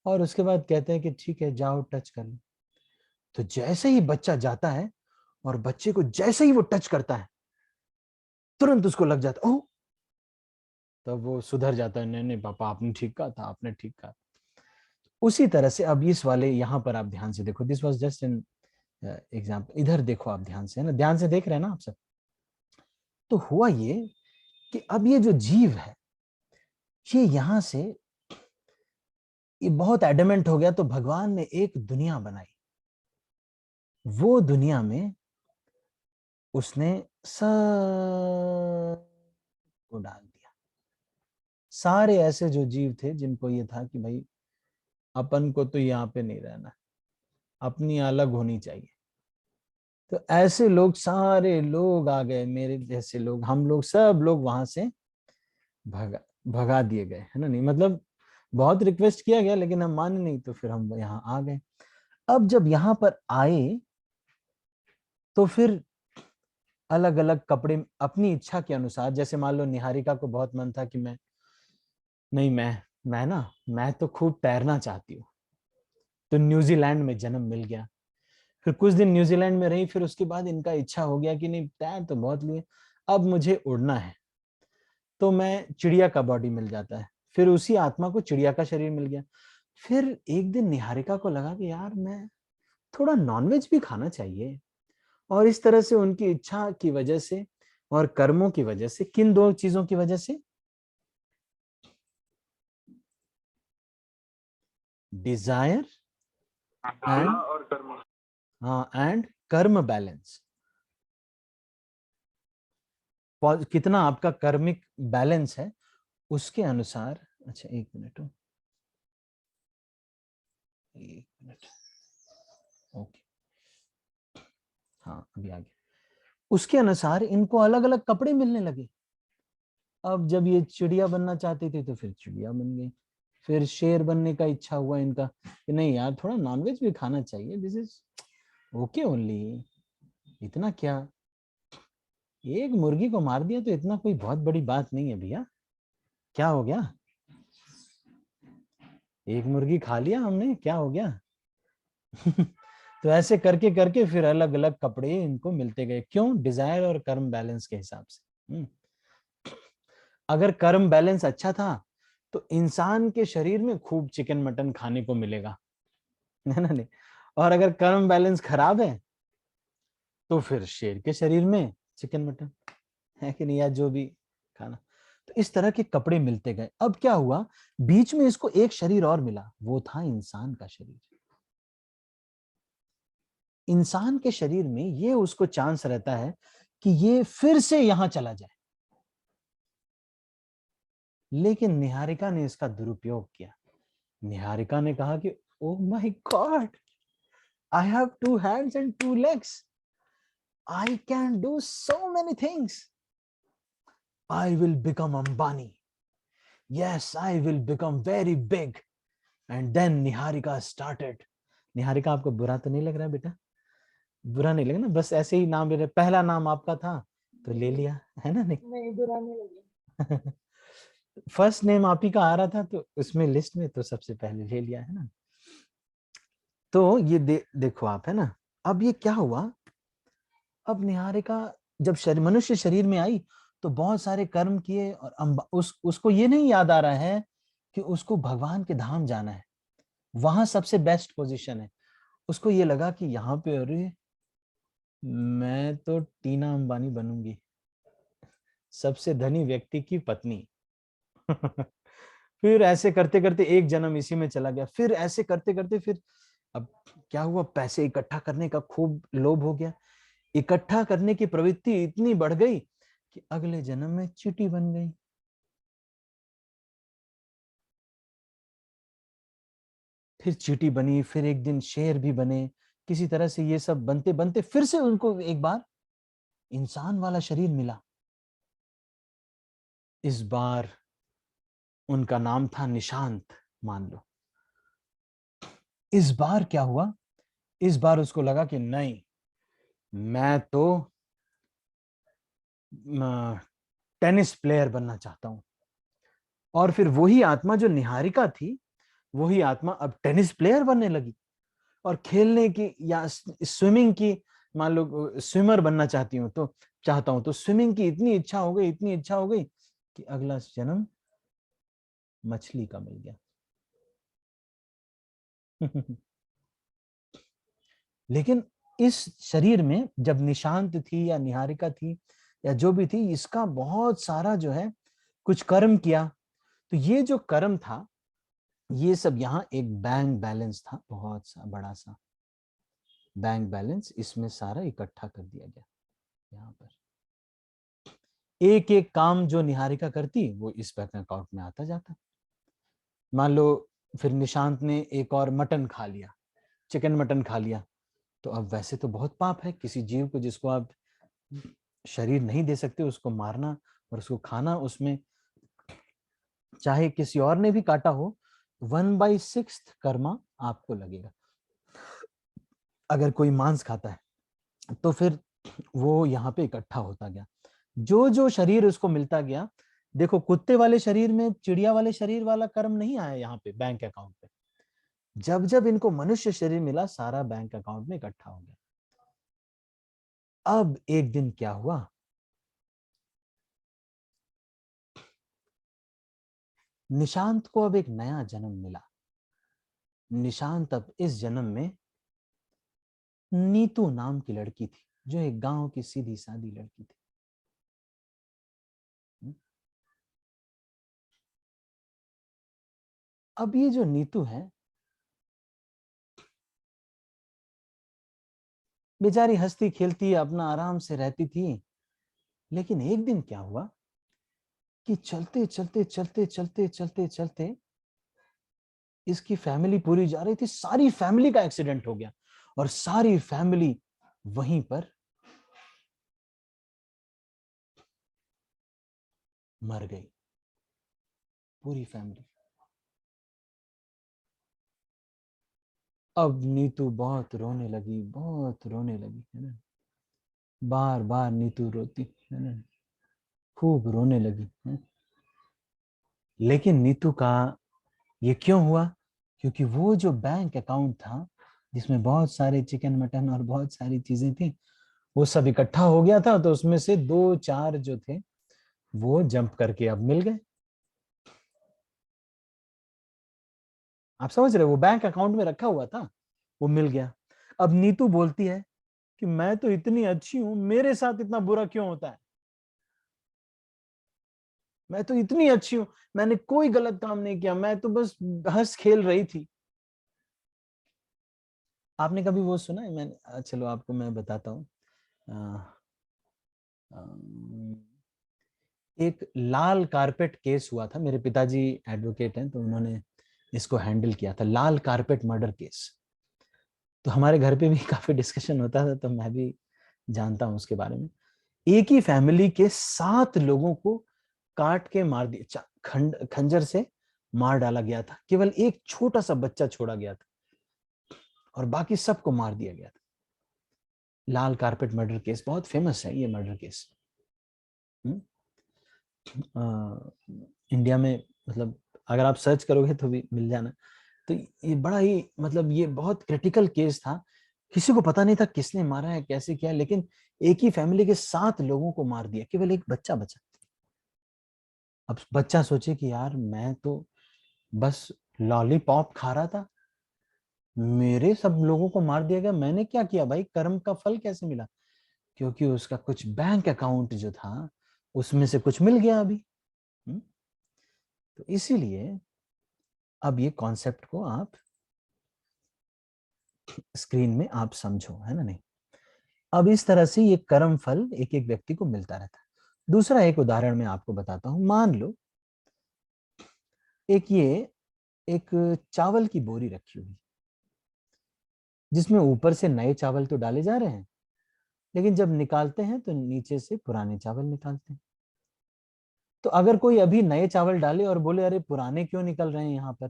और उसके बाद कहते हैं कि ठीक है जाओ टच कर लो। तो जैसे ही बच्चा जाता है और बच्चे को जैसे ही वो टच करता है, तुरंत उसको लग जाता, ओह, तब वो सुधर जाता है, नहीं नहीं पापा आपने ठीक कहा था, आपने ठीक कहा। उसी तरह से अब इस वाले यहाँ पर आप ध्यान से देखो, this was just an example, इधर देखो आप ध्यान से, है ना, ध्यान से देख रहे हैं ना आप सब। तो हुआ ये कि अब ये जो जीव है, ये यहां से ये बहुत एडमेंट हो गया, तो भगवान ने एक दुनिया बनाई। वो दुनिया में उसने सब को डाल दिया, सारे ऐसे जो जीव थे जिनको ये था कि भाई अपन को तो यहाँ पे नहीं रहना, अपनी अलग होनी चाहिए। तो ऐसे लोग, सारे लोग आ गए, मेरे जैसे लोग, हम लोग सब लोग वहां से भगा भगा दिए गए, है ना नहीं, मतलब बहुत रिक्वेस्ट किया गया लेकिन हम माने नहीं, तो फिर हम यहाँ आ गए। अब जब यहाँ पर आए तो फिर अलग अलग कपड़े अपनी इच्छा के अनुसार, जैसे मान लो निहारिका को बहुत मन था कि मैं नहीं, मैं तो खूब तैरना चाहती हूँ, तो न्यूजीलैंड में जन्म मिल गया। फिर कुछ दिन न्यूजीलैंड में रही, फिर उसके बाद इनका इच्छा हो गया कि नहीं, तैर तो बहुत लिए, अब मुझे उड़ना है, तो मैं चिड़िया का बॉडी मिल जाता है, फिर उसी आत्मा को चिड़िया का शरीर मिल गया। फिर एक दिन निहारिका को लगा कि यार मैं थोड़ा नॉनवेज भी खाना चाहिए, और इस तरह से उनकी इच्छा की वजह से और कर्मों की वजह से, किन दो चीजों की वजह से, डिजायर एंड, और कर्म। हाँ, एंड कर्म बैलेंस, कितना आपका कर्मिक बैलेंस है उसके अनुसार। अच्छा एक मिनट, एक मिनट, ओके, हाँ अभी आ गया। उसके अनुसार इनको अलग अलग कपड़े मिलने लगे। अब जब ये चिड़िया बनना चाहती थी तो फिर चिड़िया बन गई, फिर शेर बनने का इच्छा हुआ इनका कि नहीं यार थोड़ा नॉनवेज भी खाना चाहिए, दिस इज ओके ओनली, इतना क्या, एक मुर्गी को मार दिया तो इतना कोई बहुत बड़ी बात नहीं है भैया, क्या हो गया, एक मुर्गी खा लिया हमने, क्या हो गया। तो ऐसे करके करके फिर अलग अलग कपड़े इनको मिलते गए, क्यों, डिजायर और कर्म बैलेंस के हिसाब से। अगर कर्म बैलेंस अच्छा था तो इंसान के शरीर में खूब चिकन मटन खाने को मिलेगा, है ना नहीं, और अगर कर्म बैलेंस खराब है तो फिर शेर के शरीर में चिकन मटन, है कि नहीं, या जो भी खाना। तो इस तरह के कपड़े मिलते गए। अब क्या हुआ, बीच में इसको एक शरीर और मिला, वो था इंसान का शरीर। इंसान के शरीर में ये उसको चांस रहता है कि ये फिर से यहां चला जाए, लेकिन निहारिका ने इसका दुरुपयोग किया। निहारिका ने कहा कि oh my God, I have 2 hands and 2 legs, I can do so many things. I will become Ambani. Yes, I will become very big. And then Niharika started. Niharika, आपको बुरा तो नहीं लग रहा बेटा? बुरा नहीं लगा ना? बस ऐसे ही नाम ले रहे, पहला नाम आपका था तो ले लिया है ना? नहीं बुरा नहीं लगा। फर्स्ट नेम आप ही का आ रहा था तो उसमें लिस्ट में तो सबसे पहले ले लिया है ना। तो ये देखो आप, है ना। अब ये क्या हुआ, अब निहारिका जब मनुष्य शरीर में आई तो बहुत सारे कर्म किए, और उसको ये नहीं याद आ रहा है कि उसको भगवान के धाम जाना है, वहां सबसे बेस्ट पोजीशन है। उसको ये लगा कि यहाँ पे, अरे मैं तो टीना अंबानी बनूंगी, सबसे धनी व्यक्ति की पत्नी। फिर ऐसे करते करते एक जन्म इसी में चला गया, फिर ऐसे करते करते फिर अब क्या हुआ, पैसे इकट्ठा करने का खूब लोभ हो गया, इकट्ठा करने की प्रवृत्ति इतनी बढ़ गई कि अगले जन्म में चींटी बन गई। फिर चींटी बनी, फिर एक दिन शेर भी बने, किसी तरह से ये सब बनते बनते फिर से उनको एक बार इंसान वाला शरीर मिला। इस बार उनका नाम था निशांत, मान लो। इस बार क्या हुआ, इस बार उसको लगा कि नहीं, मैं तो टेनिस प्लेयर बनना चाहता हूं। और फिर वही आत्मा जो निहारिका थी, वही आत्मा अब टेनिस प्लेयर बनने लगी, और खेलने की या स्विमिंग की, मान लो स्विमर बनना चाहता हूं तो स्विमिंग की इतनी इच्छा हो गई, इतनी इच्छा हो गई कि अगला जन्म मछली का मिल गया। लेकिन इस शरीर में जब निशांत थी या निहारिका थी या जो भी थी, इसका बहुत सारा जो है कुछ कर्म किया। तो ये जो कर्म था, ये सब यहाँ एक बैंक बैलेंस था, बहुत सा बड़ा सा बैंक बैलेंस, इसमें सारा इकट्ठा कर दिया गया। यहाँ पर एक एक काम जो निहारिका करती वो इस बैंक अकाउंट में आता जाता। मान लो फिर निशांत ने एक और मटन खा लिया, चिकन मटन खा लिया, तो अब वैसे तो बहुत पाप है किसी जीव को जिसको आप शरीर नहीं दे सकते उसको मारना और उसको खाना, उसमें चाहे किसी और ने भी काटा हो, 1/6 कर्मा आपको लगेगा। अगर कोई मांस खाता है तो फिर वो यहाँ पे इकट्ठा होता गया, जो जो शरीर उसको मिलता गया। देखो, कुत्ते वाले शरीर में चिड़िया वाले शरीर वाला कर्म नहीं आया यहाँ पे बैंक अकाउंट पे। जब जब इनको मनुष्य शरीर मिला, सारा बैंक अकाउंट में इकट्ठा हो गया। अब एक दिन क्या हुआ, निशांत को अब एक नया जन्म मिला। निशांत अब इस जन्म में नीतू नाम की लड़की थी, जो एक गांव की सीधी सादी लड़की थी। अब ये जो नीतू है, बेचारी हंसती खेलती अपना आराम से रहती थी। लेकिन एक दिन क्या हुआ कि चलते चलते चलते चलते चलते चलते इसकी फैमिली पूरी जा रही थी, सारी फैमिली का एक्सीडेंट हो गया और सारी फैमिली वहीं पर मर गई, पूरी फैमिली। अब नीतू बहुत रोने लगी, बहुत रोने लगी, है ना। बार बार नीतू रोती है ना, खूब रोने लगी है? लेकिन नीतू का ये क्यों हुआ, क्योंकि वो जो बैंक अकाउंट था जिसमें बहुत सारे चिकन मटन और बहुत सारी चीजें थी, वो सब इकट्ठा हो गया था। तो उसमें से 2-4 जो थे वो जंप करके अब मिल गए। आप समझ रहे हो, वो बैंक अकाउंट में रखा हुआ था, वो मिल गया। अब नीतू बोलती है कि मैं तो इतनी अच्छी हूं, मेरे साथ इतना बुरा क्यों होता है। मैं तो इतनी अच्छी हूँ, मैंने कोई गलत काम नहीं किया, मैं तो बस हंस खेल रही थी। आपने कभी वो सुना है? मैं चलो आपको मैं बताता हूँ। एक लाल कारपेट केस हुआ था, मेरे पिताजी एडवोकेट हैं तो उन्होंने इसको हैंडल किया था, लाल कारपेट मर्डर केस। तो हमारे घर पे भी काफी डिस्कशन होता था, तो मैं भी जानता हूँ उसके बारे में। एक ही फैमिली के 7 लोगों को काट के मार दिया, खंजर से मार डाला गया था, केवल एक छोटा सा बच्चा छोड़ा गया था और बाकी सबको मार दिया गया था। लाल कारपेट मर्डर केस बहुत फेमस है ये मर्डर केस। इंडिया में, मतलब अगर आप सर्च करोगे तो भी मिल जाना। तो ये बड़ा ही, मतलब ये बहुत क्रिटिकल केस था, किसी को पता नहीं था किसने मारा है, कैसे किया, लेकिन एक ही फैमिली के 7 लोगों को मार दिया, केवल एक बच्चा बचा। अब बच्चा सोचे कि यार मैं तो बस लॉलीपॉप खा रहा था, मेरे सब लोगों को मार दिया गया, मैंने क्या किया भाई, कर्म का फल कैसे मिला? क्योंकि उसका कुछ बैंक अकाउंट जो था उसमें से कुछ मिल गया अभी। तो इसीलिए अब ये कॉन्सेप्ट को आप स्क्रीन में आप समझो, है ना? नहीं, अब इस तरह से ये कर्म फल एक एक व्यक्ति को मिलता रहता है। दूसरा एक उदाहरण मैं आपको बताता हूं। मान लो एक चावल की बोरी रखी हुई, जिसमें ऊपर से नए चावल तो डाले जा रहे हैं, लेकिन जब निकालते हैं तो नीचे से पुराने चावल निकालते हैं। तो अगर कोई अभी नए चावल डाले और बोले अरे पुराने क्यों निकल रहे हैं यहाँ पर,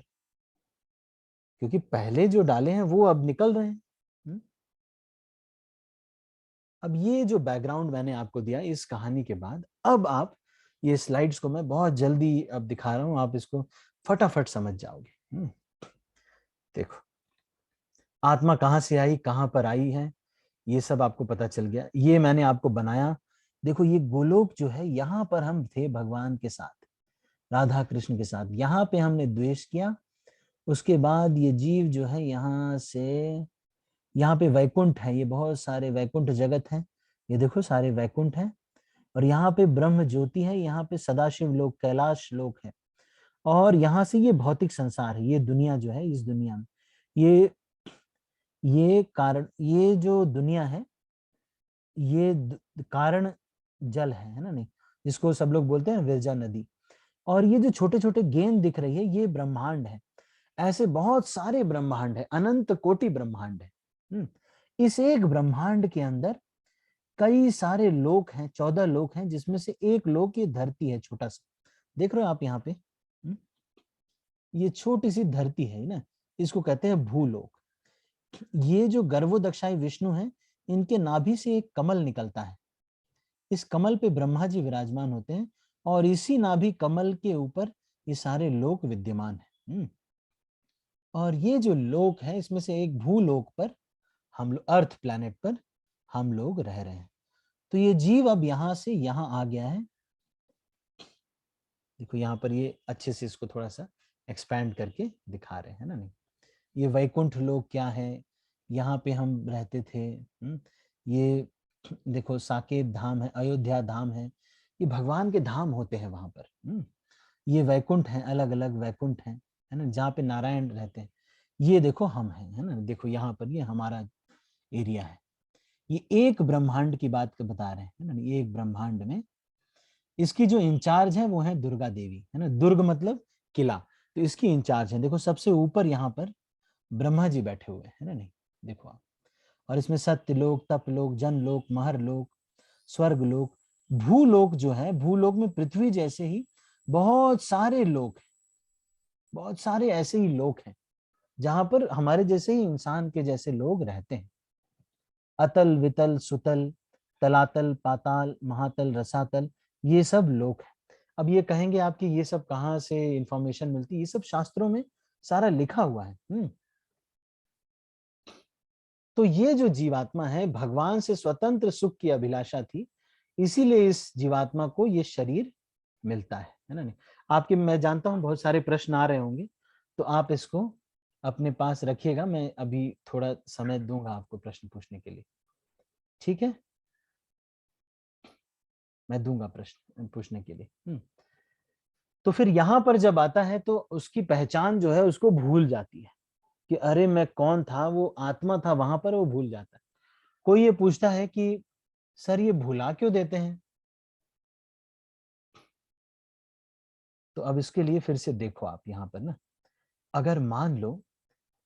क्योंकि पहले जो डाले हैं वो अब निकल रहे हैं। अब ये जो बैकग्राउंड मैंने आपको दिया इस कहानी के बाद, अब आप ये स्लाइड्स को मैं बहुत जल्दी अब दिखा रहा हूं, आप इसको फटाफट समझ जाओगे। देखो, आत्मा कहां से आई, कहां पर आई है, ये सब आपको पता चल गया। ये मैंने आपको बनाया, देखो ये गोलोक जो है, यहां पर हम थे भगवान के साथ, राधा कृष्ण के साथ, यहाँ पे हमने द्वेष किया। उसके बाद ये जीव जो है यहाँ से, यहाँ पे वैकुंठ है, ये बहुत सारे वैकुंठ जगत हैं, ये देखो सारे वैकुंठ हैं। और यहाँ पे ब्रह्म ज्योति है, यहाँ पे सदाशिव लोक, कैलाश लोक है। और यहाँ से ये भौतिक संसार है, ये दुनिया जो है, इस दुनिया में ये ये जो दुनिया है, ये कारण जल है ना? नहीं, जिसको सब लोग बोलते हैं विरजा नदी। और ये जो छोटे छोटे गेंद दिख रही है, ये ब्रह्मांड है। ऐसे बहुत सारे ब्रह्मांड है, अनंत कोटि ब्रह्मांड है। इस एक ब्रह्मांड के अंदर कई सारे लोक हैं, 14 लोक हैं, जिसमें से एक लोक ये धरती है, छोटा सा, देख रहे हो आप यहाँ पे? ये छोटी सी धरती है ना, इसको कहते हैं भूलोक। ये जो गर्भोदक्षाई विष्णु है, इनके नाभि से एक कमल निकलता है, इस कमल पे ब्रह्मा जी विराजमान होते हैं, और इसी नाभि कमल के ऊपर ये सारे लोक विद्यमान है। और ये जो लोक है, इसमें से एक भूलोक पर हम लोग, अर्थ प्लैनेट पर हम लोग रह रहे हैं। तो ये जीव अब यहां से यहां आ गया है। देखो यहाँ पर ये अच्छे से इसको थोड़ा सा एक्सपैंड करके दिखा रहे हैं ना? नहीं, ये वैकुंठ लोक क्या है, यहाँ पे हम रहते थे। ये देखो साकेत धाम है, अयोध्या धाम है, ये भगवान के धाम होते हैं वहां पर। ये वैकुंठ है, अलग अलग वैकुंठ है ना, जहाँ पे नारायण रहते हैं। ये देखो हम हैं, है ना? देखो यहाँ पर ये हमारा एरिया है। ये एक ब्रह्मांड की बात बता रहे हैं, है ना? ये एक ब्रह्मांड में इसकी जो इंचार्ज है वो है दुर्गा देवी, है ना? दुर्ग मतलब किला, तो इसकी इंचार्ज है। देखो सबसे ऊपर यहाँ पर ब्रह्मा जी बैठे हुए हैं ना? नहीं, देखो आप। और इसमें सत्य लोक, तप लोक, जन लोक, महर लोक, स्वर्ग लोक, भूलोक जो है, भूलोक में पृथ्वी जैसे ही बहुत सारे लोक हैं, बहुत सारे ऐसे ही लोक हैं जहां पर हमारे जैसे ही इंसान के जैसे लोग रहते हैं। अतल, वितल, सुतल, तलातल, पाताल, महातल, रसातल, ये सब लोक है। अब ये कहेंगे आपकी ये सब कहाँ से इंफॉर्मेशन मिलती है? ये सब शास्त्रों में सारा लिखा हुआ है। तो ये जो जीवात्मा है, भगवान से स्वतंत्र सुख की अभिलाषा थी, इसीलिए इस जीवात्मा को ये शरीर मिलता है ना? नहीं, आपके, मैं जानता हूं बहुत सारे प्रश्न आ रहे होंगे, तो आप इसको अपने पास रखिएगा, मैं अभी थोड़ा समय दूंगा आपको प्रश्न पूछने के लिए, ठीक है? मैं दूंगा प्रश्न पूछने के लिए। तो फिर यहाँ पर जब आता है तो उसकी पहचान जो है उसको भूल जाती है कि अरे मैं कौन था, वो आत्मा था वहां पर, वो भूल जाता है। कोई ये पूछता है कि सर ये भुला क्यों देते हैं? तो अब इसके लिए फिर से देखो आप यहाँ पर ना, अगर मान लो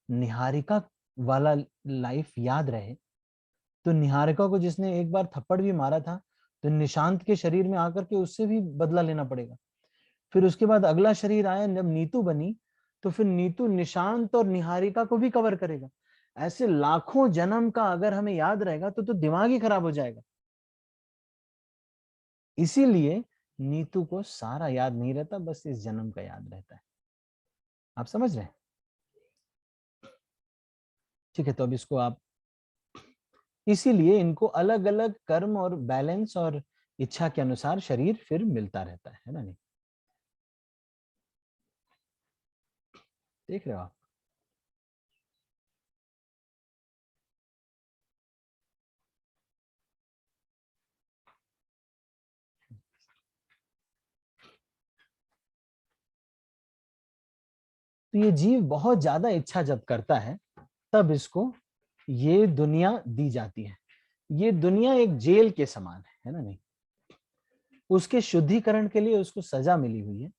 निहारिका वाला लाइफ याद रहे, तो निहारिका को जिसने एक बार थप्पड़ भी मारा था, तो निशांत के शरीर में आकर के उससे भी बदला लेना पड़ेगा। फिर उसके बाद अगला शरीर आया जब नीतू बनी, तो फिर नीतू निशांत और निहारिका को भी कवर करेगा। ऐसे लाखों जन्म का अगर हमें याद रहेगा तो दिमाग ही खराब हो जाएगा। इसीलिए नीतू को सारा याद नहीं रहता, बस इस जन्म का याद रहता है। आप समझ रहे हैं? ठीक है, तो अब इसको आप, इसीलिए इनको अलग अलग कर्म और बैलेंस और इच्छा के अनुसार शरीर फिर मिलता रहता है ना? नहीं देख रहे हो आप? तो ये जीव बहुत ज्यादा इच्छा जब करता है, तब इसको ये दुनिया दी जाती है। ये दुनिया एक जेल के समान है ना? नहीं, उसके शुद्धिकरण के लिए उसको सजा मिली हुई है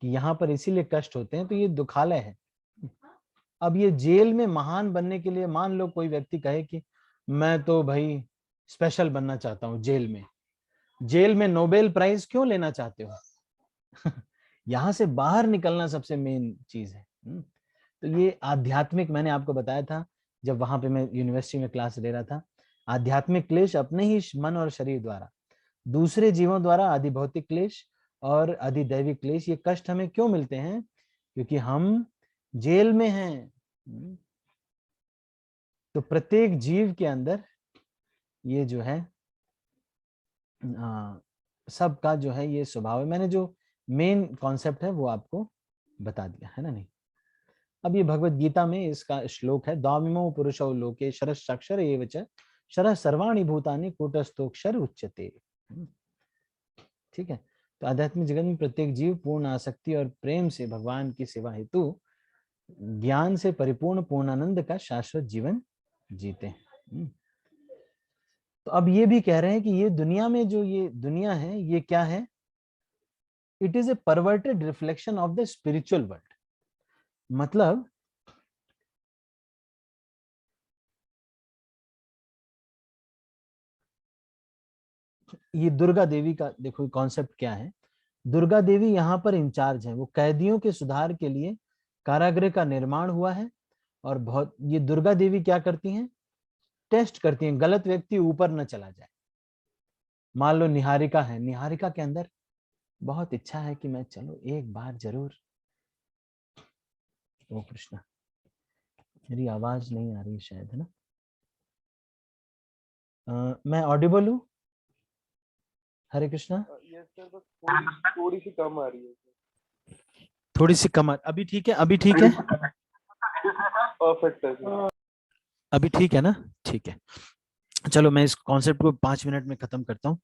कि यहाँ पर इसीलिए कष्ट होते हैं, तो ये दुखालय है। अब ये जेल में महान बनने के लिए, मान लो कोई व्यक्ति कहे कि मैं तो भाई स्पेशल बनना चाहता हूँ जेल में। जेल में नोबेल प्राइज क्यों लेना चाहते हो? यहाँ से बाहर निकलना सबसे मेन चीज है। तो ये आध्यात्मिक, मैंने आपको बताया था जब वहां पे मैं यूनिवर्सिटी में क्लास ले रहा था, आध्यात्मिक क्लेश अपने ही मन और शरीर द्वारा, दूसरे जीवों द्वारा अधिभौतिक क्लेश और अधिदैविक क्लेश, ये कष्ट हमें क्यों मिलते हैं? क्योंकि हम जेल में हैं। तो प्रत्येक जीव के अंदर ये जो है सबका जो है ये स्वभाव है। मैंने जो मेन कॉन्सेप्ट है वो आपको बता दिया है ना? नहीं, अब ये भगवत गीता में इसका श्लोक है, दामिमो पुरुषो लोके शरश्चक्षर एव च शरः सर्वाणि भूतानि कूटस्थोक्षर उच्यते। ठीक है, तो आध्यात्मिक जगत में प्रत्येक जीव पूर्ण आसक्ति और प्रेम से भगवान की सेवा हेतु ज्ञान से परिपूर्ण पूर्णानंद का शाश्वत जीवन जीते हैं। तो अब ये भी कह रहे हैं कि ये दुनिया में जो ये दुनिया है, ये क्या है? It is a perverted reflection of the spiritual world. मतलब ये दुर्गा देवी का देखो कॉन्सेप्ट क्या है। दुर्गा देवी यहाँ पर इंचार्ज है, वो कैदियों के सुधार के लिए कारागृह का निर्माण हुआ है। और बहुत ये दुर्गा देवी क्या करती हैं? टेस्ट करती हैं, गलत व्यक्ति ऊपर न चला जाए। मान लो निहारिका है, निहारिका के अंदर बहुत इच्छा है कि मैं चलो एक बार जरूर, ओ कृष्णा मेरी आवाज नहीं आ रही शायद, है ना? मैं ऑडिबल हूँ? हरे कृष्णा। यस सर, बस थोड़ी सी कम आ रही है। थोड़ी सी कम अभी ठीक है? अभी ठीक है? परफेक्ट है सर। अभी ठीक है ना? ठीक है, चलो मैं इस कॉन्सेप्ट को 5 मिनट में खत्म करता हूँ।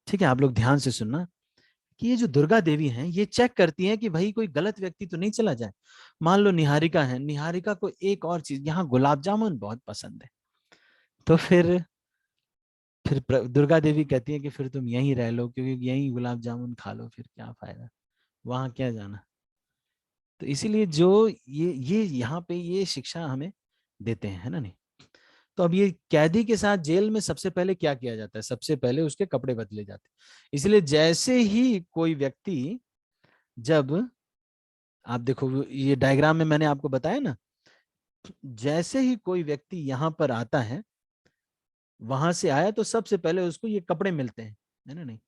ठीक है, आप लोग ध्यान से सुनना कि ये जो दुर्गा देवी हैं, ये चेक करती हैं कि भाई कोई गलत व्यक्ति तो नहीं चला जाए। मान लो निहारिका है, निहारिका को एक और चीज, यहाँ गुलाब जामुन बहुत पसंद है। तो फिर दुर्गा देवी कहती है कि फिर तुम यहीं रह लो, क्योंकि यहीं गुलाब जामुन खा लो, फिर क्या फायदा, वहां क्या जाना। तो इसीलिए जो ये यहाँ पे ये शिक्षा हमें देते हैं, है ना? नहीं, तो अब ये कैदी के साथ जेल में सबसे पहले क्या किया जाता है? सबसे पहले उसके कपड़े बदले जाते हैं। इसलिए जैसे ही कोई व्यक्ति, जब आप देखो ये डायग्राम में मैंने आपको बताया ना, जैसे ही कोई व्यक्ति यहाँ पर आता है, वहां से आया तो सबसे पहले उसको ये कपड़े मिलते हैं, है ना? नहीं,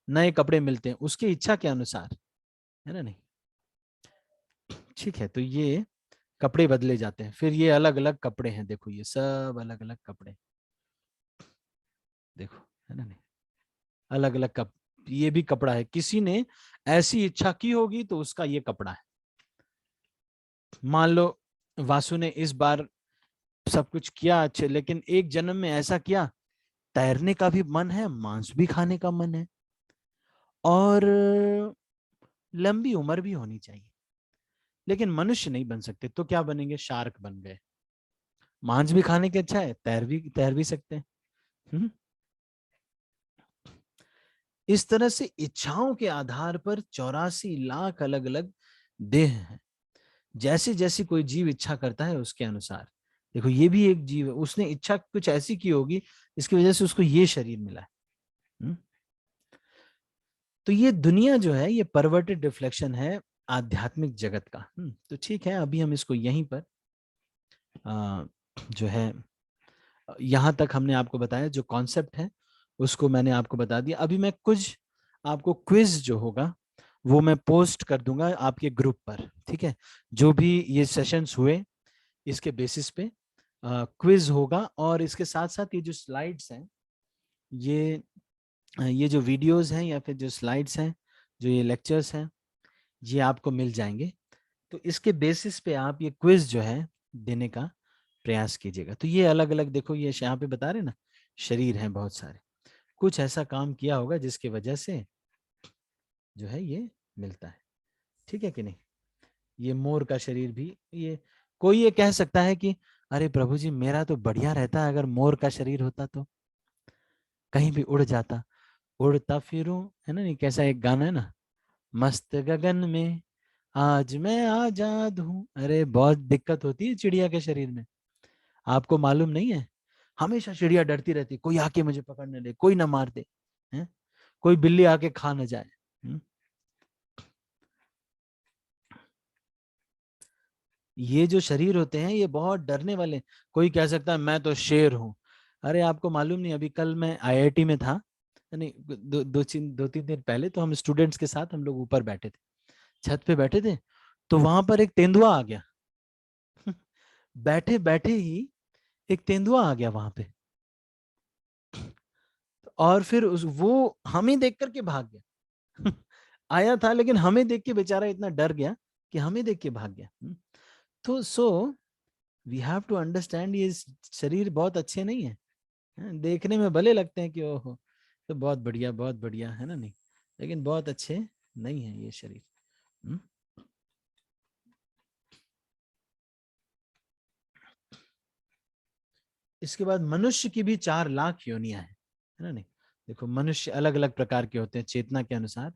नए कपड़े मिलते हैं उसकी इच्छा के अनुसार, है ना? नहीं, ठीक है, तो ये कपड़े बदले जाते हैं। फिर ये अलग अलग कपड़े हैं, देखो ये सब अलग अलग कपड़े, देखो, है ना? नहीं, अलग अलग कप, ये भी कपड़ा है, किसी ने ऐसी इच्छा की होगी तो उसका ये कपड़ा है। मान लो वासु ने इस बार सब कुछ किया अच्छे, लेकिन एक जन्म में ऐसा किया, तैरने का भी मन है, मांस भी खाने का मन है, और लंबी उम्र भी होनी चाहिए। लेकिन मनुष्य नहीं बन सकते, तो क्या बनेंगे? शार्क बन गए। मांस भी खाने के अच्छा है, तैर भी सकते हैं। हम्म? इस तरह से इच्छाओं के आधार पर 84 लाख अलग अलग देह हैं। जैसे जैसे कोई जीव इच्छा करता है उसके अनुसार, देखो ये भी एक जीव है, उसने इच्छा कुछ ऐसी की होगी इसकी वजह से उसको ये शरीर मिला है। हम्म? तो ये दुनिया जो है ये परवर्टेड रिफ्लेक्शन है आध्यात्मिक जगत का। तो ठीक है, अभी हम इसको यहीं पर जो है यहां तक हमने आपको बताया, जो कॉन्सेप्ट है उसको मैंने आपको बता दिया। अभी मैं कुछ आपको क्विज जो होगा वो मैं पोस्ट कर दूंगा आपके ग्रुप पर, ठीक है? जो भी ये सेशंस हुए इसके बेसिस पे क्विज होगा, और इसके साथ साथ ये जो स्लाइड्स हैं, ये जो वीडियोस हैं या फिर जो स्लाइड्स हैं, जो ये लेक्चर्स हैं, ये आपको मिल जाएंगे। तो इसके बेसिस पे आप ये क्विज जो है देने का प्रयास कीजिएगा। तो ये अलग अलग देखो, ये यहाँ पे बता रहे ना, शरीर हैं बहुत सारे, कुछ ऐसा काम किया होगा जिसकी वजह से जो है ये मिलता है, ठीक है कि नहीं? ये मोर का शरीर भी, ये कोई ये कह सकता है कि अरे प्रभु जी मेरा तो बढ़िया रहता अगर मोर का शरीर होता, तो कहीं भी उड़ जाता, उड़ता फिरूं, है ना? नहीं, कैसा एक गाना है ना, मस्त गगन में आज मैं आजाद हूं। अरे बहुत दिक्कत होती है चिड़िया के शरीर में, आपको मालूम नहीं है? हमेशा चिड़िया डरती रहती, कोई आके मुझे पकड़ न ले, कोई ना मार दे, है? कोई बिल्ली आके खा न जाए। ये जो शरीर होते हैं ये बहुत डरने वाले। कोई कह सकता है मैं तो शेर हूं। अरे आपको मालूम नहीं, अभी कल मैं आईआईटी में था, नहीं दो तीन दिन पहले, तो हम स्टूडेंट्स के साथ हम लोग ऊपर बैठे थे, छत पे बैठे थे, तो वहां पर एक तेंदुआ आ गया। बैठे बैठे ही एक तेंदुआ आ गया वहां पे, और फिर वो हमें देख करके भाग गया। आया था लेकिन हमें देख के बेचारा इतना डर गया कि हमें देख के भाग गया। तो वी हैव टू अंडरस्टैंड, ये शरीर बहुत अच्छे नहीं है, देखने में भले लगते हैं कि ओहो तो बहुत बढ़िया है ना, नहीं, लेकिन बहुत अच्छे नहीं है ये शरीर। इसके बाद मनुष्य की भी 4 लाख योनियां है ना, नहीं? देखो मनुष्य अलग अलग प्रकार के होते हैं चेतना के अनुसार,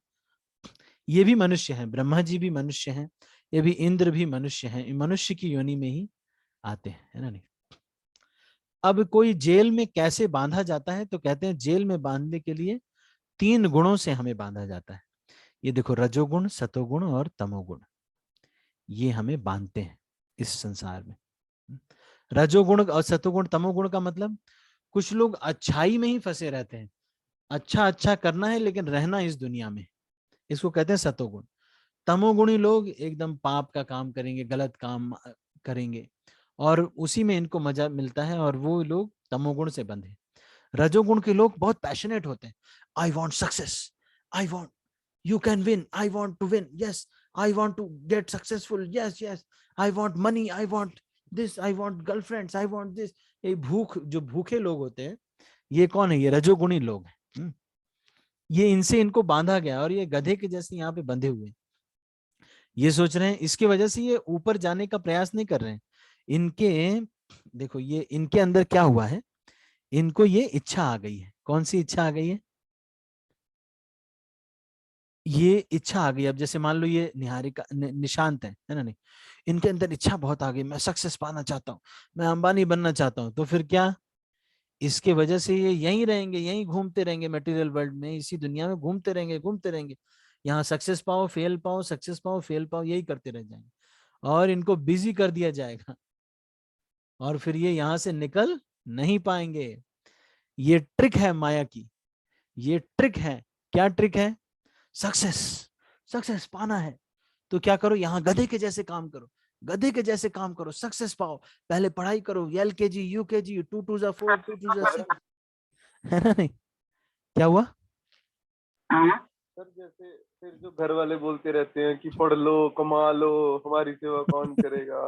ये भी मनुष्य हैं, ब्रह्मा जी भी मनुष्य हैं, ये भी इंद्र भी मनुष्य हैं, मनुष्य की योनि में ही आते हैं, है ना, नहीं? अब कोई जेल में कैसे बांधा जाता है, तो कहते हैं जेल में बांधने के लिए 3 गुणों से हमें बांधा जाता है। ये देखो, रजोगुण, सतोगुण और तमोगुण, ये हमें बांधते हैं इस संसार में। रजोगुण और सतोगुण तमोगुण का मतलब, कुछ लोग अच्छाई में ही फंसे रहते हैं, अच्छा अच्छा करना है लेकिन रहना इस दुनिया में, इसको कहते हैं सतोगुण। तमोगुणी लोग एकदम पाप का काम करेंगे, गलत काम करेंगे, और उसी में इनको मजा मिलता है, और वो लोग तमोगुण से बंधे। रजोगुण के लोग बहुत पैशनेट होते हैं, I want success, I want, you can win, I want to win, yes, I want to get successful, yes, I want money, I want this, I want girlfriends, I want this। ये भूख, जो भूखे लोग होते हैं, ये कौन है? ये रजोगुणी लोग हैं। ये इनसे इनको बांधा गया, और ये गधे के जैसे यहाँ पे बंधे हुए, ये सोच रहे हैं, इसके वजह से ये ऊपर जाने का प्रयास नहीं कर रहे हैं। इनके, देखो ये इनके अंदर क्या हुआ है, इनको ये इच्छा आ गई है। कौन सी इच्छा आ गई है? ये इच्छा आ गई। अब जैसे मान लो ये निहारिका निशांत है ना, नहीं, इनके अंदर इच्छा बहुत आ गई, मैं सक्सेस पाना चाहता हूँ, मैं अंबानी बनना चाहता हूँ, तो फिर क्या, इसके वजह से ये यहीं रहेंगे, यहीं घूमते रहेंगे, मटेरियल वर्ल्ड में, इसी दुनिया में घूमते रहेंगे, यहाँ सक्सेस पाओ फेल पाओ, सक्सेस पाओ फेल पाओ, यही करते रह जाएंगे, और इनको बिजी कर दिया जाएगा, और फिर ये यहाँ से निकल नहीं पाएंगे। ये ट्रिक है माया की, ये ट्रिक है। क्या ट्रिक है? सक्सेस, सक्सेस पाना है तो क्या करो, यहाँ गधे के जैसे काम करो, गधे के जैसे काम करो, सक्सेस पाओ, पहले पढ़ाई करो, LKG UKG, 2 2 जा 4, 2 2 जा 6, है ना, नहीं? क्या हुआ? सर जैसे फिर जो घर वाले बोलते रहते हैं कि पढ़ लो, कमा लो, हमारी सेवा कौन करेगा,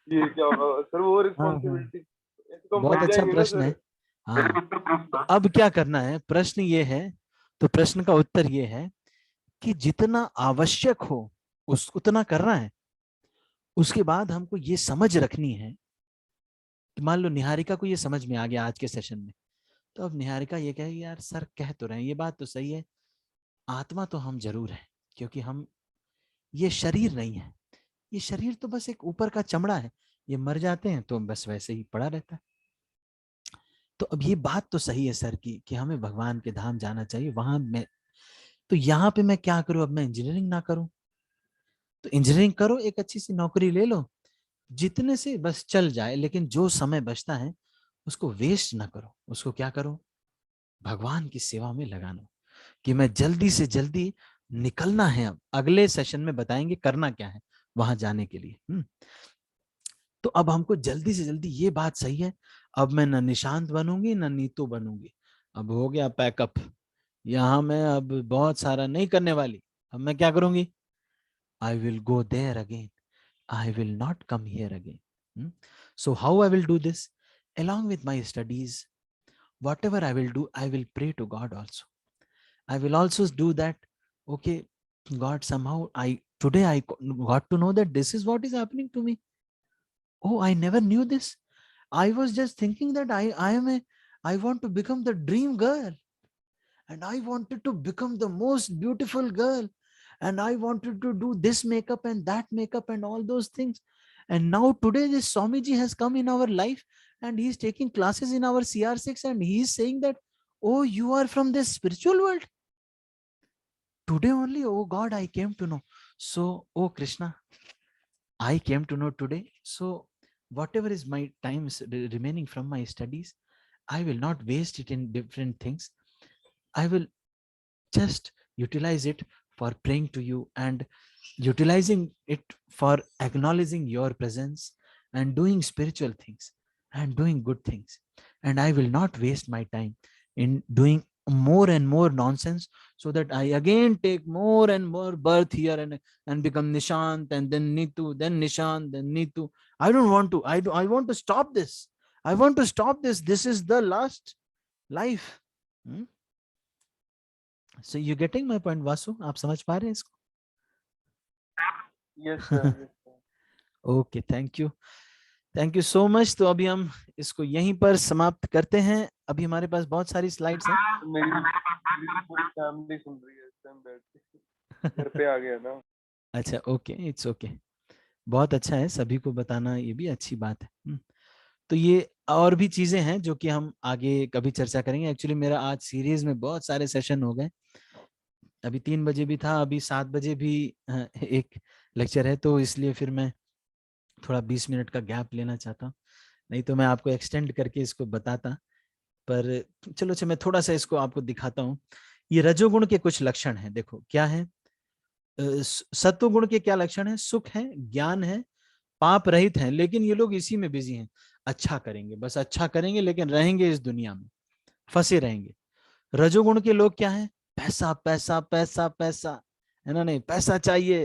ये क्या होगा सर, वो रिस्पॉन्सिबिलिटी तो बहुत मिल अच्छा जाएंगे ना प्रश्न है। सर। हाँ, तो अब क्या करना है, प्रश्न ये है, तो प्रश्न का उत्तर ये है कि जितना आवश्यक हो उस उतना करना है। उसके बाद हमको ये समझ रखनी है कि मान लो निहारिका को ये समझ में आ गया आज के सेशन में, तो अब निहारिका ये कहेगी यार सर कह तो रहे हैं, ये बात तो सही है, आत्मा तो हम जरूर है, क्योंकि हम ये शरीर नहीं है, ये शरीर तो बस एक ऊपर का चमड़ा है, ये मर जाते हैं तो बस वैसे ही पड़ा रहता है। तो अब ये बात तो सही है सर की कि हमें भगवान के धाम जाना चाहिए, वहां मैं तो यहाँ पे मैं क्या करूं, अब मैं इंजीनियरिंग ना करूं? तो इंजीनियरिंग करो, एक अच्छी सी नौकरी ले लो, जितने से बस चल जाए, लेकिन जो समय बचता है उसको वेस्ट ना करो, उसको क्या करो, भगवान की सेवा में लगाना। कि मैं जल्दी से जल्दी निकलना है, अब अगले सेशन में बताएंगे करना क्या है वहां जाने के लिए। तो अब हमको जल्दी से जल्दी, ये बात सही है, अब मैं ना निशांत बनूंगी ना नीतू बनूंगी, अब हो गया पैकअप, यहाँ मैं अब बहुत सारा नहीं करने वाली, अब मैं क्या करूंगी, I will go there again, I will not come here again. So how I will do this? Along with my studies, whatever I will do, I will pray to God also. I will also do that. Okay, God, somehow today I got to know that this is what is happening to me. Oh, I never knew this. I was just thinking that I want to become the dream girl, and I wanted to become the most beautiful girl, and I wanted to do this makeup and that makeup and all those things. And now today this Swamiji has come in our life, and he's taking classes in our CR6, and he's saying that, oh, you are from this spiritual world. Today only, oh God, I came to know. So, oh Krishna, I came to know today. So whatever is my time remaining from my studies, I will not waste it in different things. I will just utilize it for praying to you, and utilizing it for acknowledging your presence, and doing spiritual things and doing good things. And I will not waste my time in doing more and more nonsense, so that I again take more and more birth here, and become Nishant, and then Nitu, then Nishant, then Nitu. I don't want to. I want to stop this. I want to stop this. This is the last life. So you getting my point, Vasu? आप समझ पा रहे हैं इसको? Yes sir, yes sir. Okay, thank you so much. तो अभी हम इसको यहीं पर समाप्त करते हैं। अभी हमारे पास बहुत सारी स्लाइड्स हैं। मेरी पूरी फैमिली सुन रही है इस टाइम बैठ के, घर पे आ गया ना। अच्छा, ओके, इट्स ओके, बहुत अच्छा है, सभी को बताना ये भी अच्छी बात है। तो ये और भी चीजें हैं जो कि हम आगे कभी चर्चा करेंगे। एक्चुअली मेरा आज सीरीज में बहुत सारे सेशन हो गए, अभी 3 बजे भी था, अभी 7 बजे भी एक लेक्चर है, तो इसलिए फिर मैं थोड़ा 20 मिनट का गैप लेना चाहता हूँ, नहीं तो मैं आपको एक्सटेंड करके इसको बताता। पर चलो मैं थोड़ा सा इसको आपको दिखाता हूँ। ये रजोगुण के कुछ लक्षण हैं, देखो क्या है। सत्वगुण के क्या लक्षण है, सुख है, ज्ञान है, पाप रहित हैं, लेकिन ये लोग इसी में बिजी हैं, अच्छा करेंगे, बस अच्छा करेंगे, लेकिन रहेंगे इस दुनिया में, फंसे रहेंगे। रजोगुण के लोग क्या है, पैसा पैसा पैसा पैसा, है ना, नहीं पैसा चाहिए,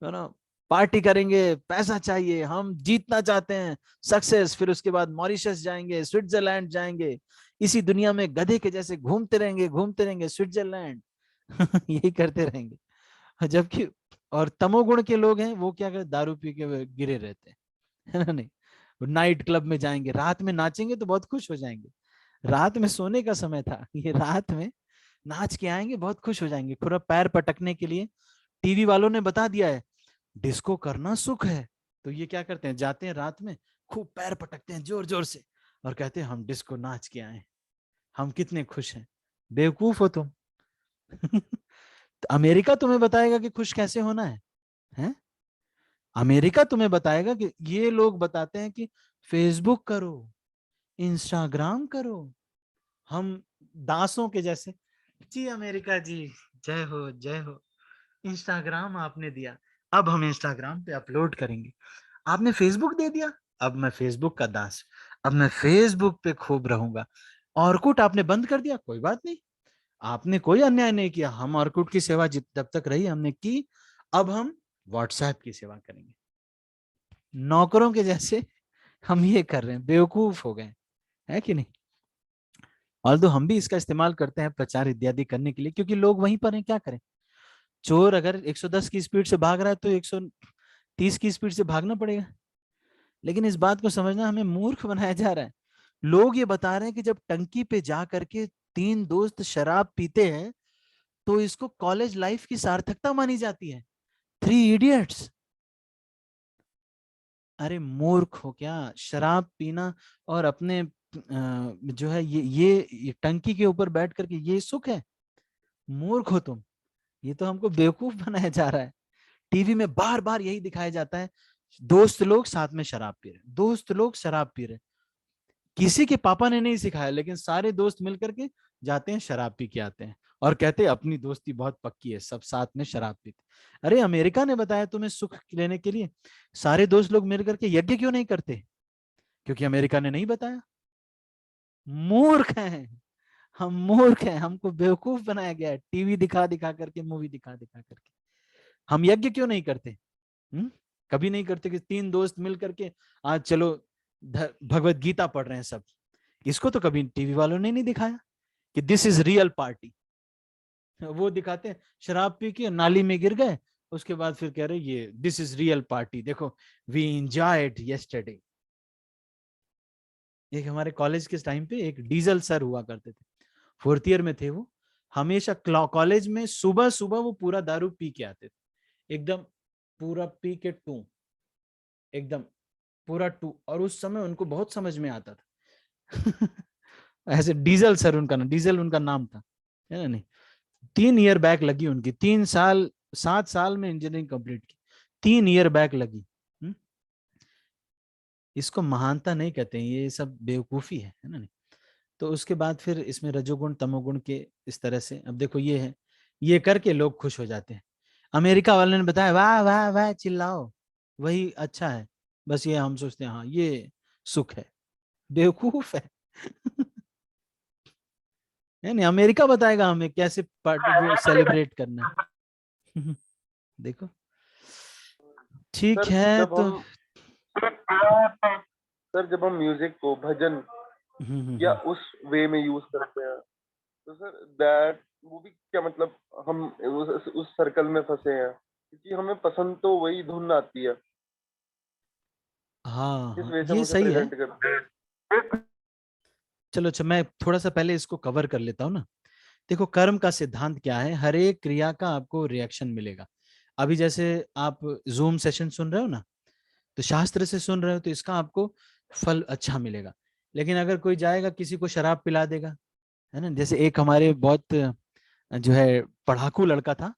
है ना, पार्टी करेंगे, पैसा चाहिए, हम जीतना चाहते हैं, सक्सेस, फिर उसके बाद मॉरिशस जाएंगे, स्विट्जरलैंड जाएंगे, इसी दुनिया में गधे के जैसे घूमते रहेंगे स्विट्जरलैंड यही करते रहेंगे। जबकि और तमोगुण के लोग हैं, वो क्या करते, दारू पी के गिरे रहते हैं, है ना, नहीं, नाइट क्लब में जाएंगे, रात में नाचेंगे तो बहुत खुश हो जाएंगे, रात में सोने का समय था, ये रात में नाच के आएंगे, बहुत खुश हो जाएंगे, पूरा पैर पटकने के लिए। टीवी वालों ने बता दिया है डिस्को करना सुख है, तो ये क्या करते हैं, जाते हैं रात में, खूब पैर पटकते हैं जोर जोर से, और कहते हैं हम डिस्को नाच के आए, हम कितने खुश हैं। बेवकूफ हो तुम तो अमेरिका तुम्हें बताएगा कि खुश कैसे होना है? अमेरिका तुम्हें बताएगा कि ये लोग बताते हैं कि फेसबुक करो, इंस्टाग्राम करो, हम दासों के जैसे, जी अमेरिका जी, जय हो जय हो, इंस्टाग्राम आपने दिया, अब हम इंस्टाग्राम पे अपलोड करेंगे, आपने फेसबुक दे दिया, अब मैं फेसबुक का दास, अब मैं फेसबुक पे खूब रहूंगा। ऑर्कुट आपने बंद कर दिया, कोई बात नहीं, आपने कोई अन्याय नहीं किया, हम ऑर्कुट की सेवा जब तक रही हमने की, अब हम व्हाट्सएप की सेवा करेंगे, नौकरों के जैसे हम ये कर रहे हैं, बेवकूफ हो गए, है कि नहीं? ऑल्दो हम भी इसका इस्तेमाल करते हैं प्रचार इत्यादि करने के लिए, क्योंकि लोग वहीं पर हैं, क्या करें। चोर अगर 110 की स्पीड से भाग रहा है तो 130 की स्पीड से भागना पड़ेगा। लेकिन इस बात को समझना, हमें मूर्ख बनाया जा रहा है। लोग ये बता रहे हैं कि जब टंकी पे जा करके 3 दोस्त शराब पीते हैं तो इसको कॉलेज लाइफ की सार्थकता मानी जाती है। 3 इडियट्स। अरे मूर्ख हो क्या? शराब पीना और अपने जो है ये टंकी के ऊपर बैठ करके ये सुख है? मूर्ख हो तुम। ये तो हमको बेवकूफ बनाया जा रहा है। टीवी में बार बार यही दिखाया जाता है, दोस्त लोग साथ में शराब पी रहे, दोस्त लोग शराब पी रहे। किसी के पापा ने नहीं सिखाया, लेकिन सारे दोस्त मिलकर के जाते हैं, शराब पी के आते हैं और कहते हैं अपनी दोस्ती बहुत पक्की है, सब साथ में शराब पीते। अरे अमेरिका ने बताया तुम्हें सुख लेने के लिए सारे दोस्त लोग मिलकर के यज्ञ क्यों नहीं करते? क्योंकि अमेरिका ने नहीं बताया। मूर्ख हैं हम, मूर्ख हैं, हमको बेवकूफ बनाया गया है टीवी दिखा दिखा करके, मूवी दिखा दिखा करके। हम यज्ञ क्यों नहीं करते? कभी नहीं करते कि 3 दोस्त मिल करके आज चलो भगवत गीता पढ़ रहे हैं सब। इसको तो कभी टीवी वालों ने नहीं दिखाया कि दिस इज रियल पार्टी। वो दिखाते हैं शराब पी के नाली में गिर गए, उसके बाद फिर कह रहे ये दिस इज रियल पार्टी, देखो वी एंजॉयड यस्टरडे। एक हमारे कॉलेज के टाइम पे एक डीजल सर हुआ करते थे, 4th ईयर में थे वो। हमेशा कॉलेज में सुबह सुबह वो पूरा दारू पी के आते थे, एकदम पूरा पी के टू, एकदम पूरा टू। और उस समय उनको बहुत समझ में आता था। ऐसे डीजल सर उनका नाम, डीजल उनका नाम था, है ना? नहीं, 3 ईयर बैक लगी उनकी, 3 साल 7 साल में इंजीनियरिंग कंप्लीट की, 3 ईयर बैक लगी। इसको महानता नहीं कहते हैं, ये सब बेवकूफी है ना? नहीं। तो उसके बाद फिर इसमें रजोगुण तमोगुण के इस तरह से, अब देखो ये है, ये करके लोग खुश हो जाते हैं। अमेरिका वाले ने बताया वाह वाह वाह चिल्लाओ, वही अच्छा है। बस ये हम सोचते हैं हाँ ये सुख है। बेवकूफ है। नहीं, अमेरिका बताएगा हमें कैसे पार्टी वो सेलिब्रेट करना है। देखो, ठीक सर है जब तो हम सर जब हम म्यूजिक को भजन या हम्म। उस वे में यूज करते हैं, तो सर दैट वो भी क्या मतलब, हम उस सर्कल में फंसे हैं क्योंकि हमें पसंद तो वही धुन आती है हाँ जिस हाँ, वे से हम ये उसे सही है। प्रेजेंट करते हैं। चलो अच्छा, मैं थोड़ा सा पहले इसको कवर कर लेता हूँ ना। देखो कर्म का सिद्धांत क्या है, हर एक क्रिया का आपको रिएक्शन मिलेगा। अभी जैसे आप जूम सेशन सुन रहे हो ना, तो शास्त्र से सुन रहे हो तो इसका आपको फल अच्छा मिलेगा। लेकिन अगर कोई जाएगा किसी को शराब पिला देगा, है ना? जैसे एक हमारे बहुत जो है पढ़ाकू लड़का था,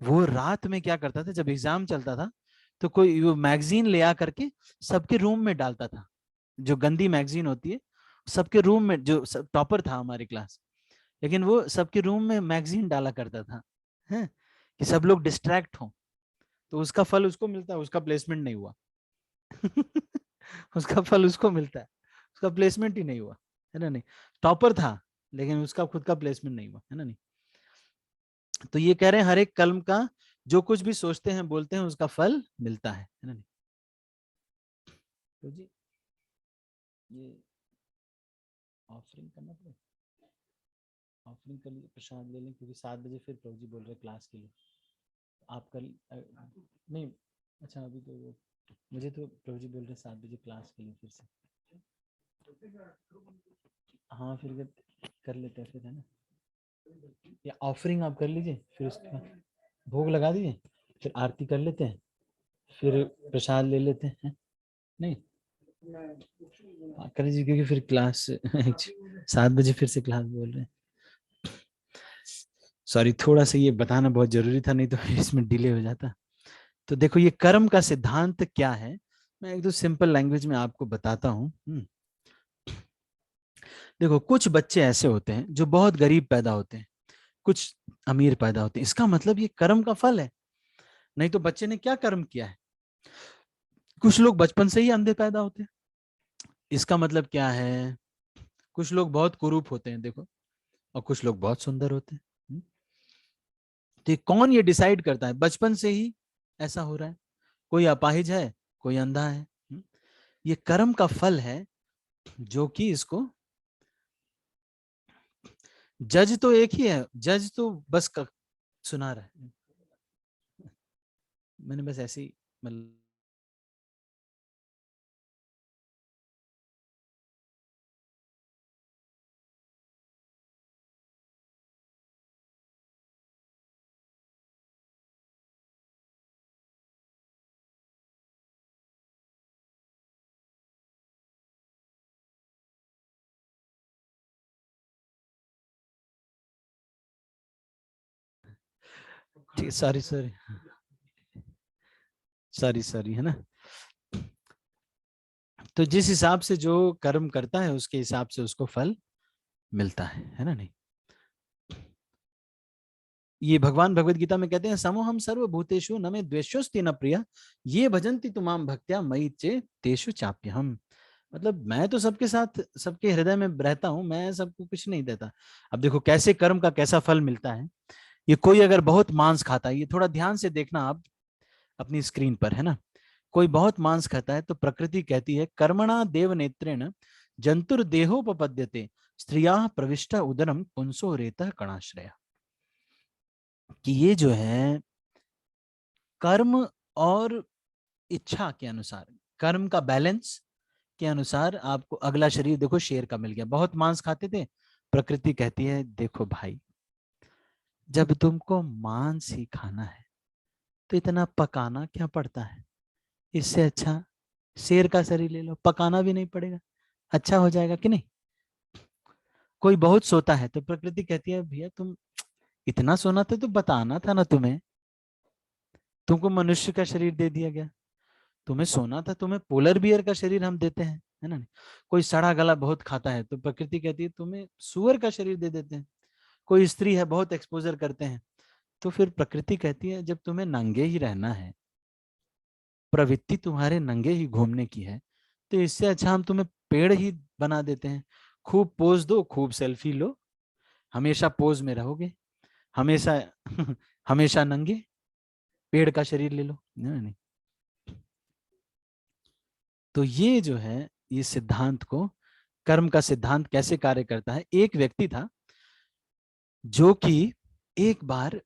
वो रात में क्या करता था जब एग्जाम चलता था, तो कोई वो मैगजीन ले आ करके सबके रूम में डालता था, जो गंदी मैगजीन होती है सबके रूम में। जो टॉपर था हमारी क्लास, लेकिन वो सबके रूम में मैगजीन डाला करता था, है कि सब लोग डिस्ट्रैक्ट हों। तो उसका फल उसको मिलता है, उसका प्लेसमेंट नहीं हुआ। उसका फल उसको मिलता है, उसका प्लेसमेंट ही नहीं हुआ, है ना? नहीं, टॉपर था लेकिन उसका खुद का प्लेसमेंट नहीं हुआ, है ना? नहीं। तो ये कह रहे हैं हर एक कर्म का, जो कुछ भी सोचते हैं बोलते हैं उसका फल मिलता है ना? नहीं। तो जी ये ऑफरिंग करना पड़ेगा, ऑफरिंग कर लिए, प्रसाद ले लें, क्योंकि 7 बजे फिर प्रभु जी बोल रहे क्लास के लिए। आप कर नहीं, अच्छा अभी तो वो, मुझे तो प्रभु जी बोल रहे 7 बजे क्लास के लिए फिर से। हाँ फिर कर लेते हैं फिर, है ना? या ऑफरिंग आप कर लीजिए, फिर उसके बाद भोग लगा दीजिए, फिर आरती कर लेते हैं, फिर प्रसाद ले लेते हैं। नहीं कर लीजिए, क्योंकि फिर क्लास 7 बजे फिर से क्लास बोल रहे हैं। सॉरी, थोड़ा सा ये बताना बहुत जरूरी था, नहीं तो इसमें डिले हो जाता। तो देखो ये कर्म का सिद्धांत क्या है, मैं एक दो सिंपल लैंग्वेज में आपको बताता हूँ। देखो कुछ बच्चे ऐसे होते हैं जो बहुत गरीब पैदा होते हैं, कुछ अमीर पैदा होते हैं, इसका मतलब ये कर्म का फल है। नहीं तो बच्चे ने क्या कर्म किया है? कुछ लोग बचपन से ही अंधे पैदा होते हैं, इसका मतलब क्या है? कुछ लोग बहुत कुरूप होते हैं देखो, और कुछ लोग बहुत सुंदर होते हैं। तो ये कौन ये डिसाइड करता है? बचपन से ही ऐसा हो रहा है, कोई अपाहिज है, कोई अंधा है। ये कर्म का फल है, जो कि इसको, जज तो एक ही है, जज तो बस सुना रहा है। मैंने बस ऐसे ही मतलब ठीक, सॉरी सॉरी सॉरी सॉरी, है ना। तो जिस हिसाब से जो कर्म करता है उसके हिसाब से उसको फल मिलता है ना। नहीं, ये भगवान भगवत गीता में कहते हैं समोहम सर्वभूतेषु न मे द्वेष्योस्ति न प्रिय ये भजन्ति तुमाम भक्त्या मयि चे तेषु चाप्यहम। मतलब मैं तो सबके साथ सबके हृदय में रहता हूं, मैं सबको कुछ नहीं देता। अब देखो कैसे कर्म का कैसा फल मिलता है। ये कोई अगर बहुत मांस खाता है, ये थोड़ा ध्यान से देखना आप अपनी स्क्रीन पर, है ना। कोई बहुत मांस खाता है तो प्रकृति कहती है कर्मणा देव नेत्रेण जंतुर देहोपपद्यते स्त्रिया प्रविष्ट उदरम पुंसो रेतः कणाश्रय। कि ये जो है कर्म और इच्छा के अनुसार, कर्म का बैलेंस के अनुसार आपको अगला शरीर देखो शेर का मिल गया। बहुत मांस खाते थे, प्रकृति कहती है देखो भाई जब तुमको मांस ही खाना है तो इतना पकाना क्या पड़ता है, इससे अच्छा शेर का शरीर ले लो, पकाना भी नहीं पड़ेगा, अच्छा हो जाएगा कि नहीं। कोई बहुत सोता है तो प्रकृति कहती है भैया तुम इतना सोना था तो बताना था ना तुम्हें, तुमको मनुष्य का शरीर दे दिया गया, तुम्हें सोना था, तुम्हें पोलर बियर का शरीर हम देते हैं, है ना। कोई सड़ा गला बहुत खाता है तो प्रकृति कहती है तुम्हें सुअर का शरीर दे देते हैं। कोई स्त्री है बहुत एक्सपोजर करते हैं तो फिर प्रकृति कहती है जब तुम्हें नंगे ही रहना है, प्रवृत्ति तुम्हारे नंगे ही घूमने की है, तो इससे अच्छा हम तुम्हें पेड़ ही बना देते हैं। खूब पोज दो, खूब सेल्फी लो, हमेशा पोज में रहोगे, हमेशा हमेशा नंगे, पेड़ का शरीर ले लो। नहीं, नहीं। तो ये जो है ये सिद्धांत को, कर्म का सिद्धांत कैसे कार्य करता है। एक व्यक्ति था जो कि एक बार,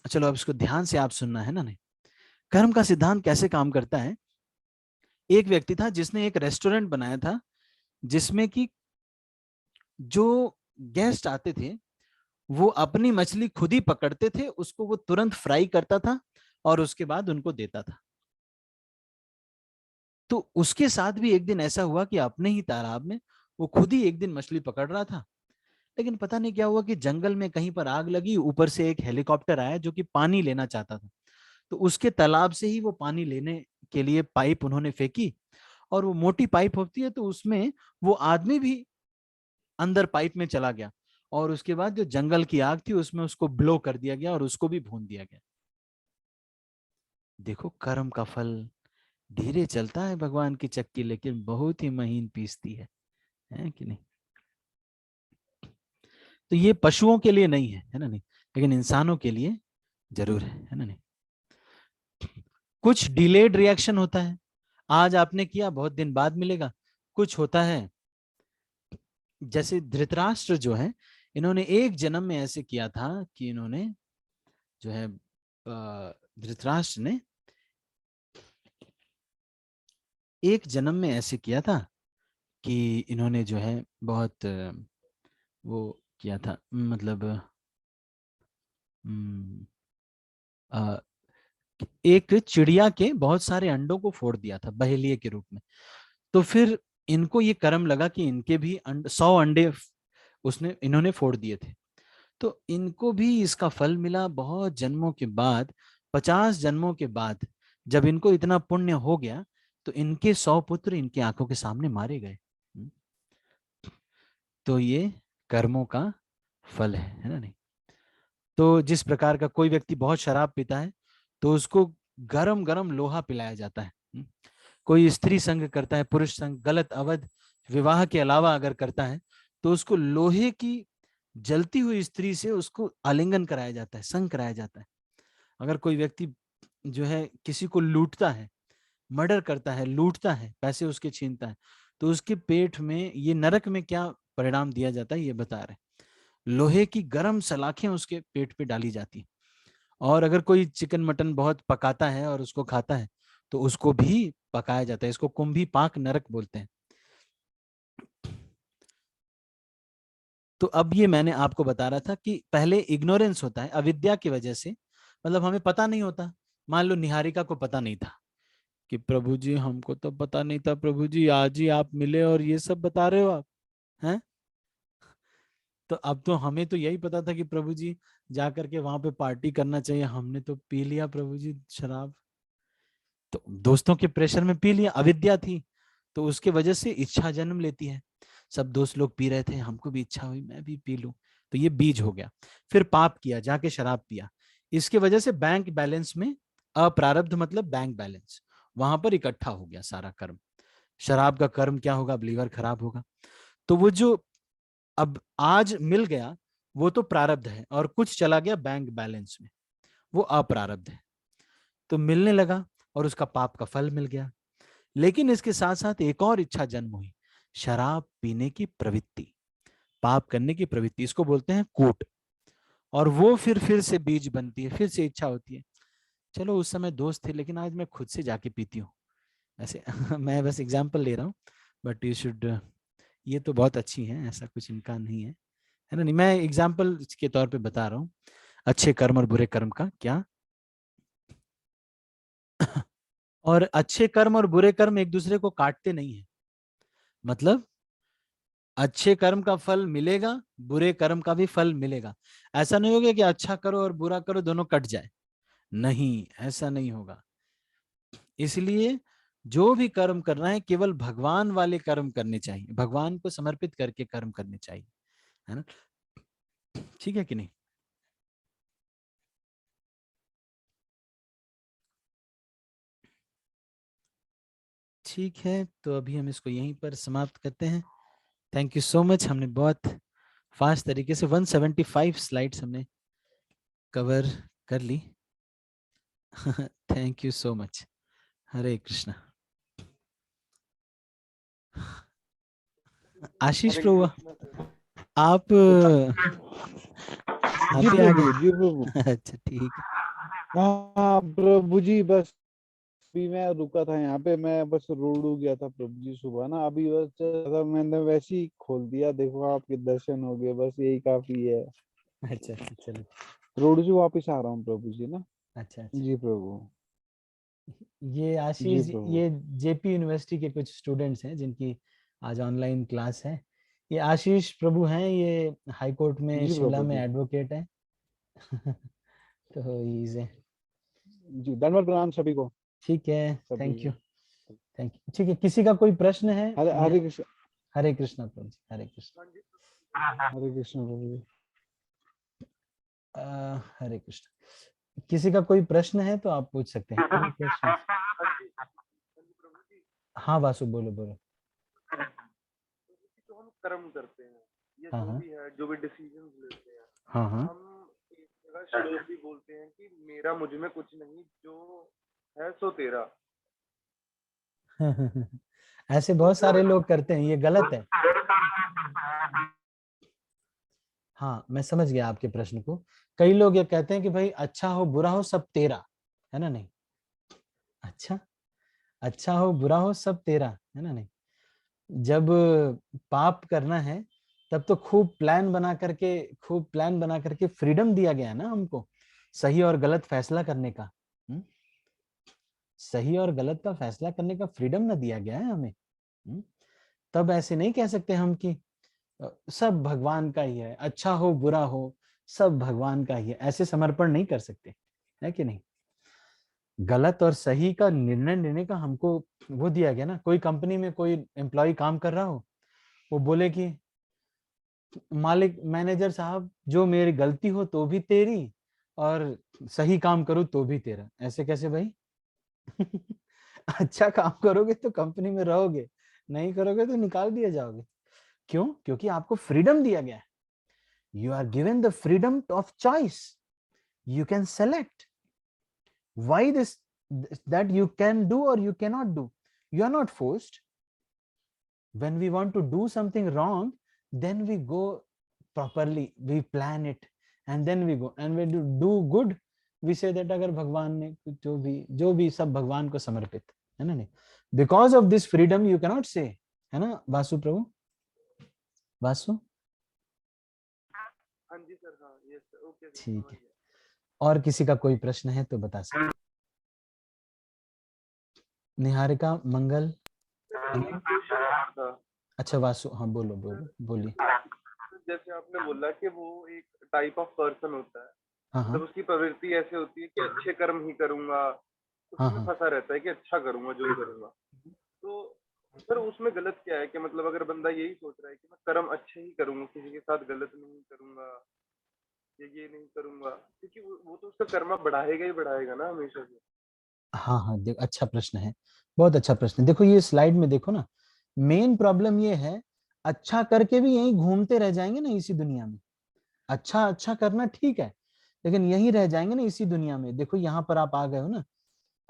चलो अब इसको ध्यान से आप सुनना, है ना। नहीं, कर्म का सिद्धांत कैसे काम करता है। एक व्यक्ति था जिसने एक रेस्टोरेंट बनाया था जिसमें कि जो गेस्ट आते थे वो अपनी मछली खुद ही पकड़ते थे, उसको वो तुरंत फ्राई करता था और उसके बाद उनको देता था। तो उसके साथ भी एक दिन ऐसा हुआ कि अपने ही तालाब में वो खुद ही एक दिन मछली पकड़ रहा था, लेकिन पता नहीं क्या हुआ कि जंगल में कहीं पर आग लगी, ऊपर से एक हेलीकॉप्टर आया जो कि पानी लेना चाहता था। तो उसके तालाब से ही वो पानी लेने के लिए पाइप उन्होंने फेंकी, और वो मोटी पाइप होती है तो उसमें वो आदमी भी अंदर पाइप में चला गया, और उसके बाद जो जंगल की आग थी उसमें उसको ब्लो कर दिया गया और उसको भी भून दिया गया। देखो कर्म का फल, धीरे चलता है भगवान की चक्की लेकिन बहुत ही महीन पीसती है कि नहीं। तो ये पशुओं के लिए नहीं है ना। नहीं, लेकिन इंसानों के लिए जरूर है ना। नहीं, कुछ डिलेड रिएक्शन होता है, आज आपने किया बहुत दिन बाद मिलेगा। कुछ होता है जैसे धृतराष्ट्र जो है, इन्होंने एक जन्म में ऐसे किया था कि इन्होंने जो है धृतराष्ट्र ने एक जन्म में ऐसे किया था कि इन्होंने जो है बहुत वो किया था, मतलब हम्म, अ, एक चिड़िया के बहुत सारे अंडों को फोड़ दिया था बहेलिये के रूप में। तो फिर इनको ये कर्म लगा कि इनके भी 100 अंडे उसने इन्होंने फोड़ दिए थे, तो इनको भी इसका फल मिला बहुत जन्मों के बाद। 50 जन्मों के बाद जब इनको इतना पुण्य हो गया तो इनके 100 पुत्र इनकी आंखों के सामने मारे गए। तो ये कर्मों का फल है ना। नहीं, तो जिस प्रकार का कोई व्यक्ति बहुत शराब पीता है तो उसको गरम गरम लोहा पिलाया जाता है। कोई स्त्री संग करता है, पुरुष संग, गलत अवध विवाह के अलावा अगर करता है तो उसको लोहे की जलती हुई स्त्री से उसको आलिंगन कराया जाता है, संग कराया जाता है। अगर कोई व्यक्ति जो है किसी को लूटता है, मर्डर करता है, लूटता है, पैसे उसके छीनता है, तो उसके पेट में ये नरक में क्या परिणाम दिया जाता है ये बता रहे। लोहे की गरम सलाखें उसके पेट पे डाली जाती, और अगर कोई चिकन मटन बहुत पकाता है और उसको खाता है तो उसको भी पकाया जाता है। इसको कुंभी पाक नरक बोलते हैं। तो अब ये मैंने आपको बता रहा था कि पहले इग्नोरेंस होता है, अविद्या की वजह से, मतलब हमें पता नहीं होता। मान लो निहारिका को पता नहीं था कि प्रभु जी हमको तो पता नहीं था, प्रभु जी आज ही आप मिले और ये सब बता रहे हो आप, हैं? तो अब तो हमें तो यही पता था कि प्रभु जी जा करके वहां पे पार्टी करना चाहिए, हमने तो पी लिया प्रभु जी शराब, तो दोस्तों के प्रेशर में पी लिया, अविद्या थी। तो उसके वजह से इच्छा जन्म लेती है। सब दोस्त लोग पी रहे थे, हमको भी इच्छा हुई मैं भी पी लूं, तो ये बीज हो गया। फिर पाप किया, जाके शराब पिया। इसके वजह से बैंक बैलेंस में अप्रारब्ध मतलब बैंक बैलेंस, वहां पर इकट्ठा हो गया सारा कर्म। शराब का कर्म क्या होगा? अब लीवर खराब होगा। तो वो जो अब आज मिल गया वो तो प्रारब्ध है, और कुछ चला गया बैंक बैलेंस में, वो अप्रारब्ध है। तो मिलने लगा और उसका पाप का फल मिल गया। लेकिन इसके साथ साथ एक और इच्छा जन्म हुई, शराब पीने की प्रवृत्ति, पाप करने की प्रवृत्ति, इसको बोलते हैं कूट। और वो फिर से बीज बनती है, फिर से इच्छा होती है। चलो उस समय दोस्त थे, लेकिन आज मैं खुद से जाके पीती हूँ ऐसे। मैं बस एग्जाम्पल ले रहा हूँ, बट यू शुड, ये तो बहुत अच्छी है, ऐसा कुछ इनका नहीं है ना? नहीं, मैं एग्जाम्पल के तौर पे बता रहा हूँ अच्छे कर्म और बुरे कर्म का क्या। और अच्छे कर्म और बुरे कर्म एक दूसरे को काटते नहीं है। मतलब अच्छे कर्म का फल मिलेगा, बुरे कर्म का भी फल मिलेगा। ऐसा नहीं होगा कि अच्छा करो और बुरा करो दोनों कट जाए, नहीं, ऐसा नहीं होगा। इसलिए जो भी कर्म करना है केवल भगवान वाले कर्म करने चाहिए, भगवान को समर्पित करके कर्म करने चाहिए, है ना? ठीक है कि नहीं? ठीक है, तो अभी हम इसको यहीं पर समाप्त करते हैं। Thank you so much. हमने बहुत फास्ट तरीके से 175 स्लाइड्स हमने कवर कर ली। Thank you so much. Hare Krishna. Ashish Hare Prabhu, Krishna sir. आप जी आप ही आ प्रभु, जी गए? प्रभु। अच्छा ठीक है। हाँ प्रभु जी, बस अभी मैं रुका था यहाँ पे, मैं बस रोडू गया था प्रभु जी सुबह ना, अभी बस था, मैंने वैसे ही खोल दिया, देखो आपके दर्शन हो गए, बस यही काफी है। अच्छा अच्छा, चलो। रोडू जी वापिस आ रहा हूँ प्रभु जी ना। अच्छा अच्छा। जी प्रभु। ये जी आशीष, प्रभु। ये जेपी यूनिवर्सिटी के कुछ स्टूडेंट्स हैं जिनकी आज ऑनलाइन क्लास है। ये आशीष प्रभु हैं, ये हाई कोर्ट में जी शिमला प्रभु में जी। एडवोकेट है। तो इसे जी दंडवत प्रणाम सभी को। ठीक है, सभी थैंक यू। को। Thank you. ठीक है, किसी का कोई प्रश्न है? हरे हरे कृष्ण। हरे कृष्णा प्रभु जी, हरे कृष्ण। हरे कृष्ण प्रभु जी। हरे कृष्ण। किसी का कोई प्रश्न है तो आप पूछ सकते हैं, कोई क्वेश्चन? हाँ वासु, बोलो बोलो। जो हम कर्म करते हैं या हाँ जो हाँ भी है, जो भी डिसीजन लेते हैं, हाँ हाँ। हम एक जगह श्लोक भी बोलते हैं कि मेरा मुझ में कुछ नहीं, जो है सो तेरा। ऐसे तो बहुत सारे लोग करते हैं, ये गलत है। हाँ, मैं समझ गया आपके प्रश्न को। कई लोग ये कहते हैं कि भाई अच्छा हो बुरा हो सब तेरा, है ना? नहीं, अच्छा, अच्छा हो बुरा हो सब तेरा, है ना? नहीं, जब पाप करना है तब तो खूब प्लान बना करके फ्रीडम दिया गया ना हमको, सही और गलत फैसला करने का। सही और गलत का फैसला करने का फ्रीडम ना दिया गया है हमें। तब ऐसे नहीं कह सकते हम कि सब भगवान का ही है, अच्छा हो बुरा हो सब भगवान का ही है, ऐसे समर्पण नहीं कर सकते, है कि नहीं? गलत और सही का निर्णय लेने का हमको वो दिया गया ना। कोई कंपनी में कोई एम्प्लॉय काम कर रहा हो, वो बोले कि मालिक मैनेजर साहब जो मेरी गलती हो तो भी तेरी, और सही काम करूं तो भी तेरा, ऐसे कैसे भाई? अच्छा काम करोगे तो कंपनी में रहोगे, नहीं करोगे तो निकाल दिए जाओगे। क्यों? क्योंकि आपको फ्रीडम दिया गया है। You are given the freedom of choice. You can select. Why this that you can do or you cannot do? You are not forced. When we want to do something wrong, then we go properly, we plan it, and then we go. And when you do good, we say that अगर भगवान ने जो भी सब भगवान को समर्पित है ना, नहीं, because of this freedom you cannot say, है ना वासु प्रभु, वासु। हाँ जी सर, हाँ यस सर, ओके सर, ठीक समझ है, गया। और किसी का कोई प्रश्न है तो बता सकते। निहारिका, मंगल। एक क्वेश्चन था अच्छा वासु, हाँ बोलो बोलो बोलिए। जैसे आपने बोला कि वो एक टाइप ऑफ पर्सन होता है, हाँ मतलब हाँ उसकी प्रवृत्ति ऐसे होती है कि अच्छे कर्म ही करूंगा, हाँ उसमें हाँ फंसा रहता है कि अच्छा करूंगा जो करूंगा। तो सर उसमें गलत क्या है कि मतलब अगर बंदा यही सोच रहा है कि मैं कर्म अच्छे ही करूंगा, किसी के साथ गलत नहीं करूंगा या ये नहीं करूंगा, क्योंकि वो तो उसका कर्म बढ़ाएगा ही बढ़ाएगा ना हमेशा से। हाँ हाँ, देखो अच्छा प्रश्न है, बहुत अच्छा प्रश्न है। देखो ये स्लाइड में देखो ना, मेन प्रॉब्लम ये है, अच्छा करके भी यहीं घूमते रह जाएंगे ना इसी दुनिया में। अच्छा अच्छा करना ठीक है, लेकिन यहीं रह जाएंगे ना इसी दुनिया में। देखो यहाँ पर आप आ गए हो ना,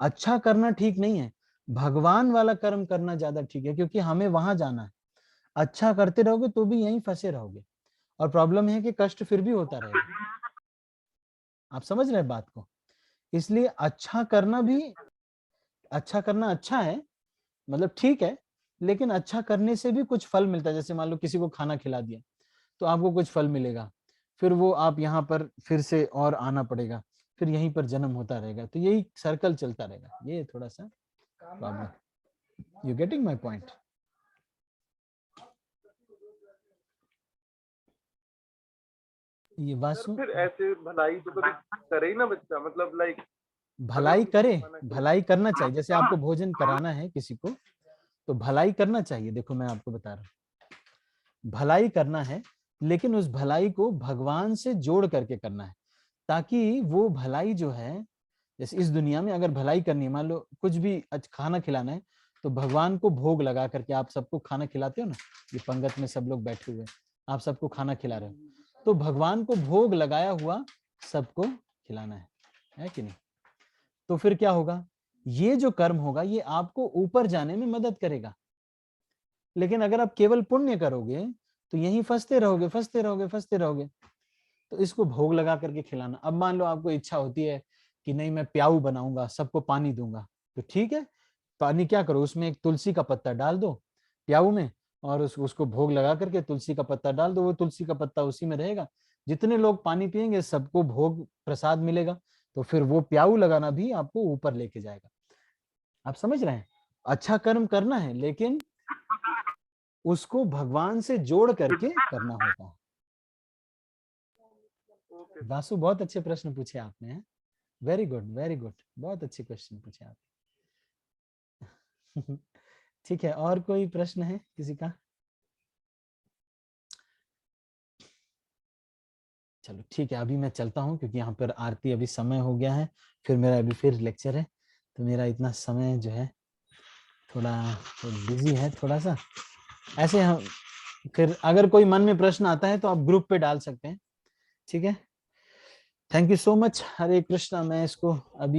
अच्छा करना ठीक नहीं है, भगवान वाला कर्म करना ज्यादा ठीक है, क्योंकि हमें वहां जाना है। अच्छा करते रहोगे तो भी यहीं फंसे रहोगे, और प्रॉब्लम है कि कष्ट फिर भी होता रहेगा। आप समझ रहे हैं बात को? इसलिए अच्छा करना भी, अच्छा करना अच्छा है, मतलब ठीक है, लेकिन अच्छा करने से भी कुछ फल मिलता है। जैसे मान लो किसी को खाना खिला दिया तो आपको कुछ फल मिलेगा, फिर वो आप यहाँ पर फिर से और आना पड़ेगा, फिर यहीं पर जन्म होता रहेगा, तो यही सर्कल चलता रहेगा। ये थोड़ा सा problem. You getting my point? ये सर वासु, फिर ऐसे भलाई तो कभी करे ही ना बच्चा, मतलब लाइक अगर भलाई हम किसी करे, को खाना खिला। भलाई करना चाहिए। जैसे आपको भोजन कराना है किसी को, तो भलाई करना चाहिए। देखो मैं आपको बता रहा हूँ, भलाई करना है, लेकिन उस भलाई को भगवान से जोड़ करके करना है, ताकि वो भलाई जो है, जैसे इस दुनिया में अगर भलाई करनी है, मान लो कुछ भी खाना खिलाना है, तो भगवान को भोग लगा करके आप सबको खाना खिलाते हो ना, ये पंगत में सब लोग बैठे हुए, आप सबको खाना खिला रहे हो, तो भगवान को भोग लगाया हुआ सबको खिलाना है कि नहीं? तो फिर क्या होगा, ये जो कर्म होगा ये आपको ऊपर जाने में मदद करेगा। लेकिन अगर आप केवल पुण्य करोगे तो यहीं फंसते रहोगे फंसते रहोगे फंसते रहोगे। तो इसको भोग लगा करके खिलाना। अब मान लो आपको इच्छा होती है कि नहीं मैं प्याऊ बनाऊंगा, सबको पानी दूंगा, तो ठीक है, पानी क्या करो, उसमें एक तुलसी का पत्ता डाल दो प्याऊ में, और उसको भोग लगा करके तुलसी का पत्ता डाल दो, वो तुलसी का पत्ता उसी में रहेगा, जितने लोग पानी पिएंगे सबको भोग प्रसाद मिलेगा, तो फिर वो प्याऊ लगाना भी आपको ऊपर लेके जाएगा। आप समझ रहे हैं? अच्छा कर्म करना है, लेकिन उसको भगवान से जोड़ करके करना होता है। ओके। वासु बहुत अच्छे प्रश्न पूछे आपने, वेरी गुड वेरी गुड, बहुत अच्छे क्वेश्चन पूछे आपने। ठीक है, और कोई प्रश्न है किसी का? चलो ठीक है, अभी मैं चलता हूँ, क्योंकि यहाँ पर आरती अभी समय हो गया है, फिर मेरा अभी फिर लेक्चर है, तो मेरा इतना समय जो है थोड़ा बिजी है थोड़ा सा। ऐसे हम फिर अगर कोई मन में प्रश्न आता है तो आप ग्रुप पे डाल सकते हैं, ठीक है? Thank you so much. Hare Krishna. मैं इसको अभी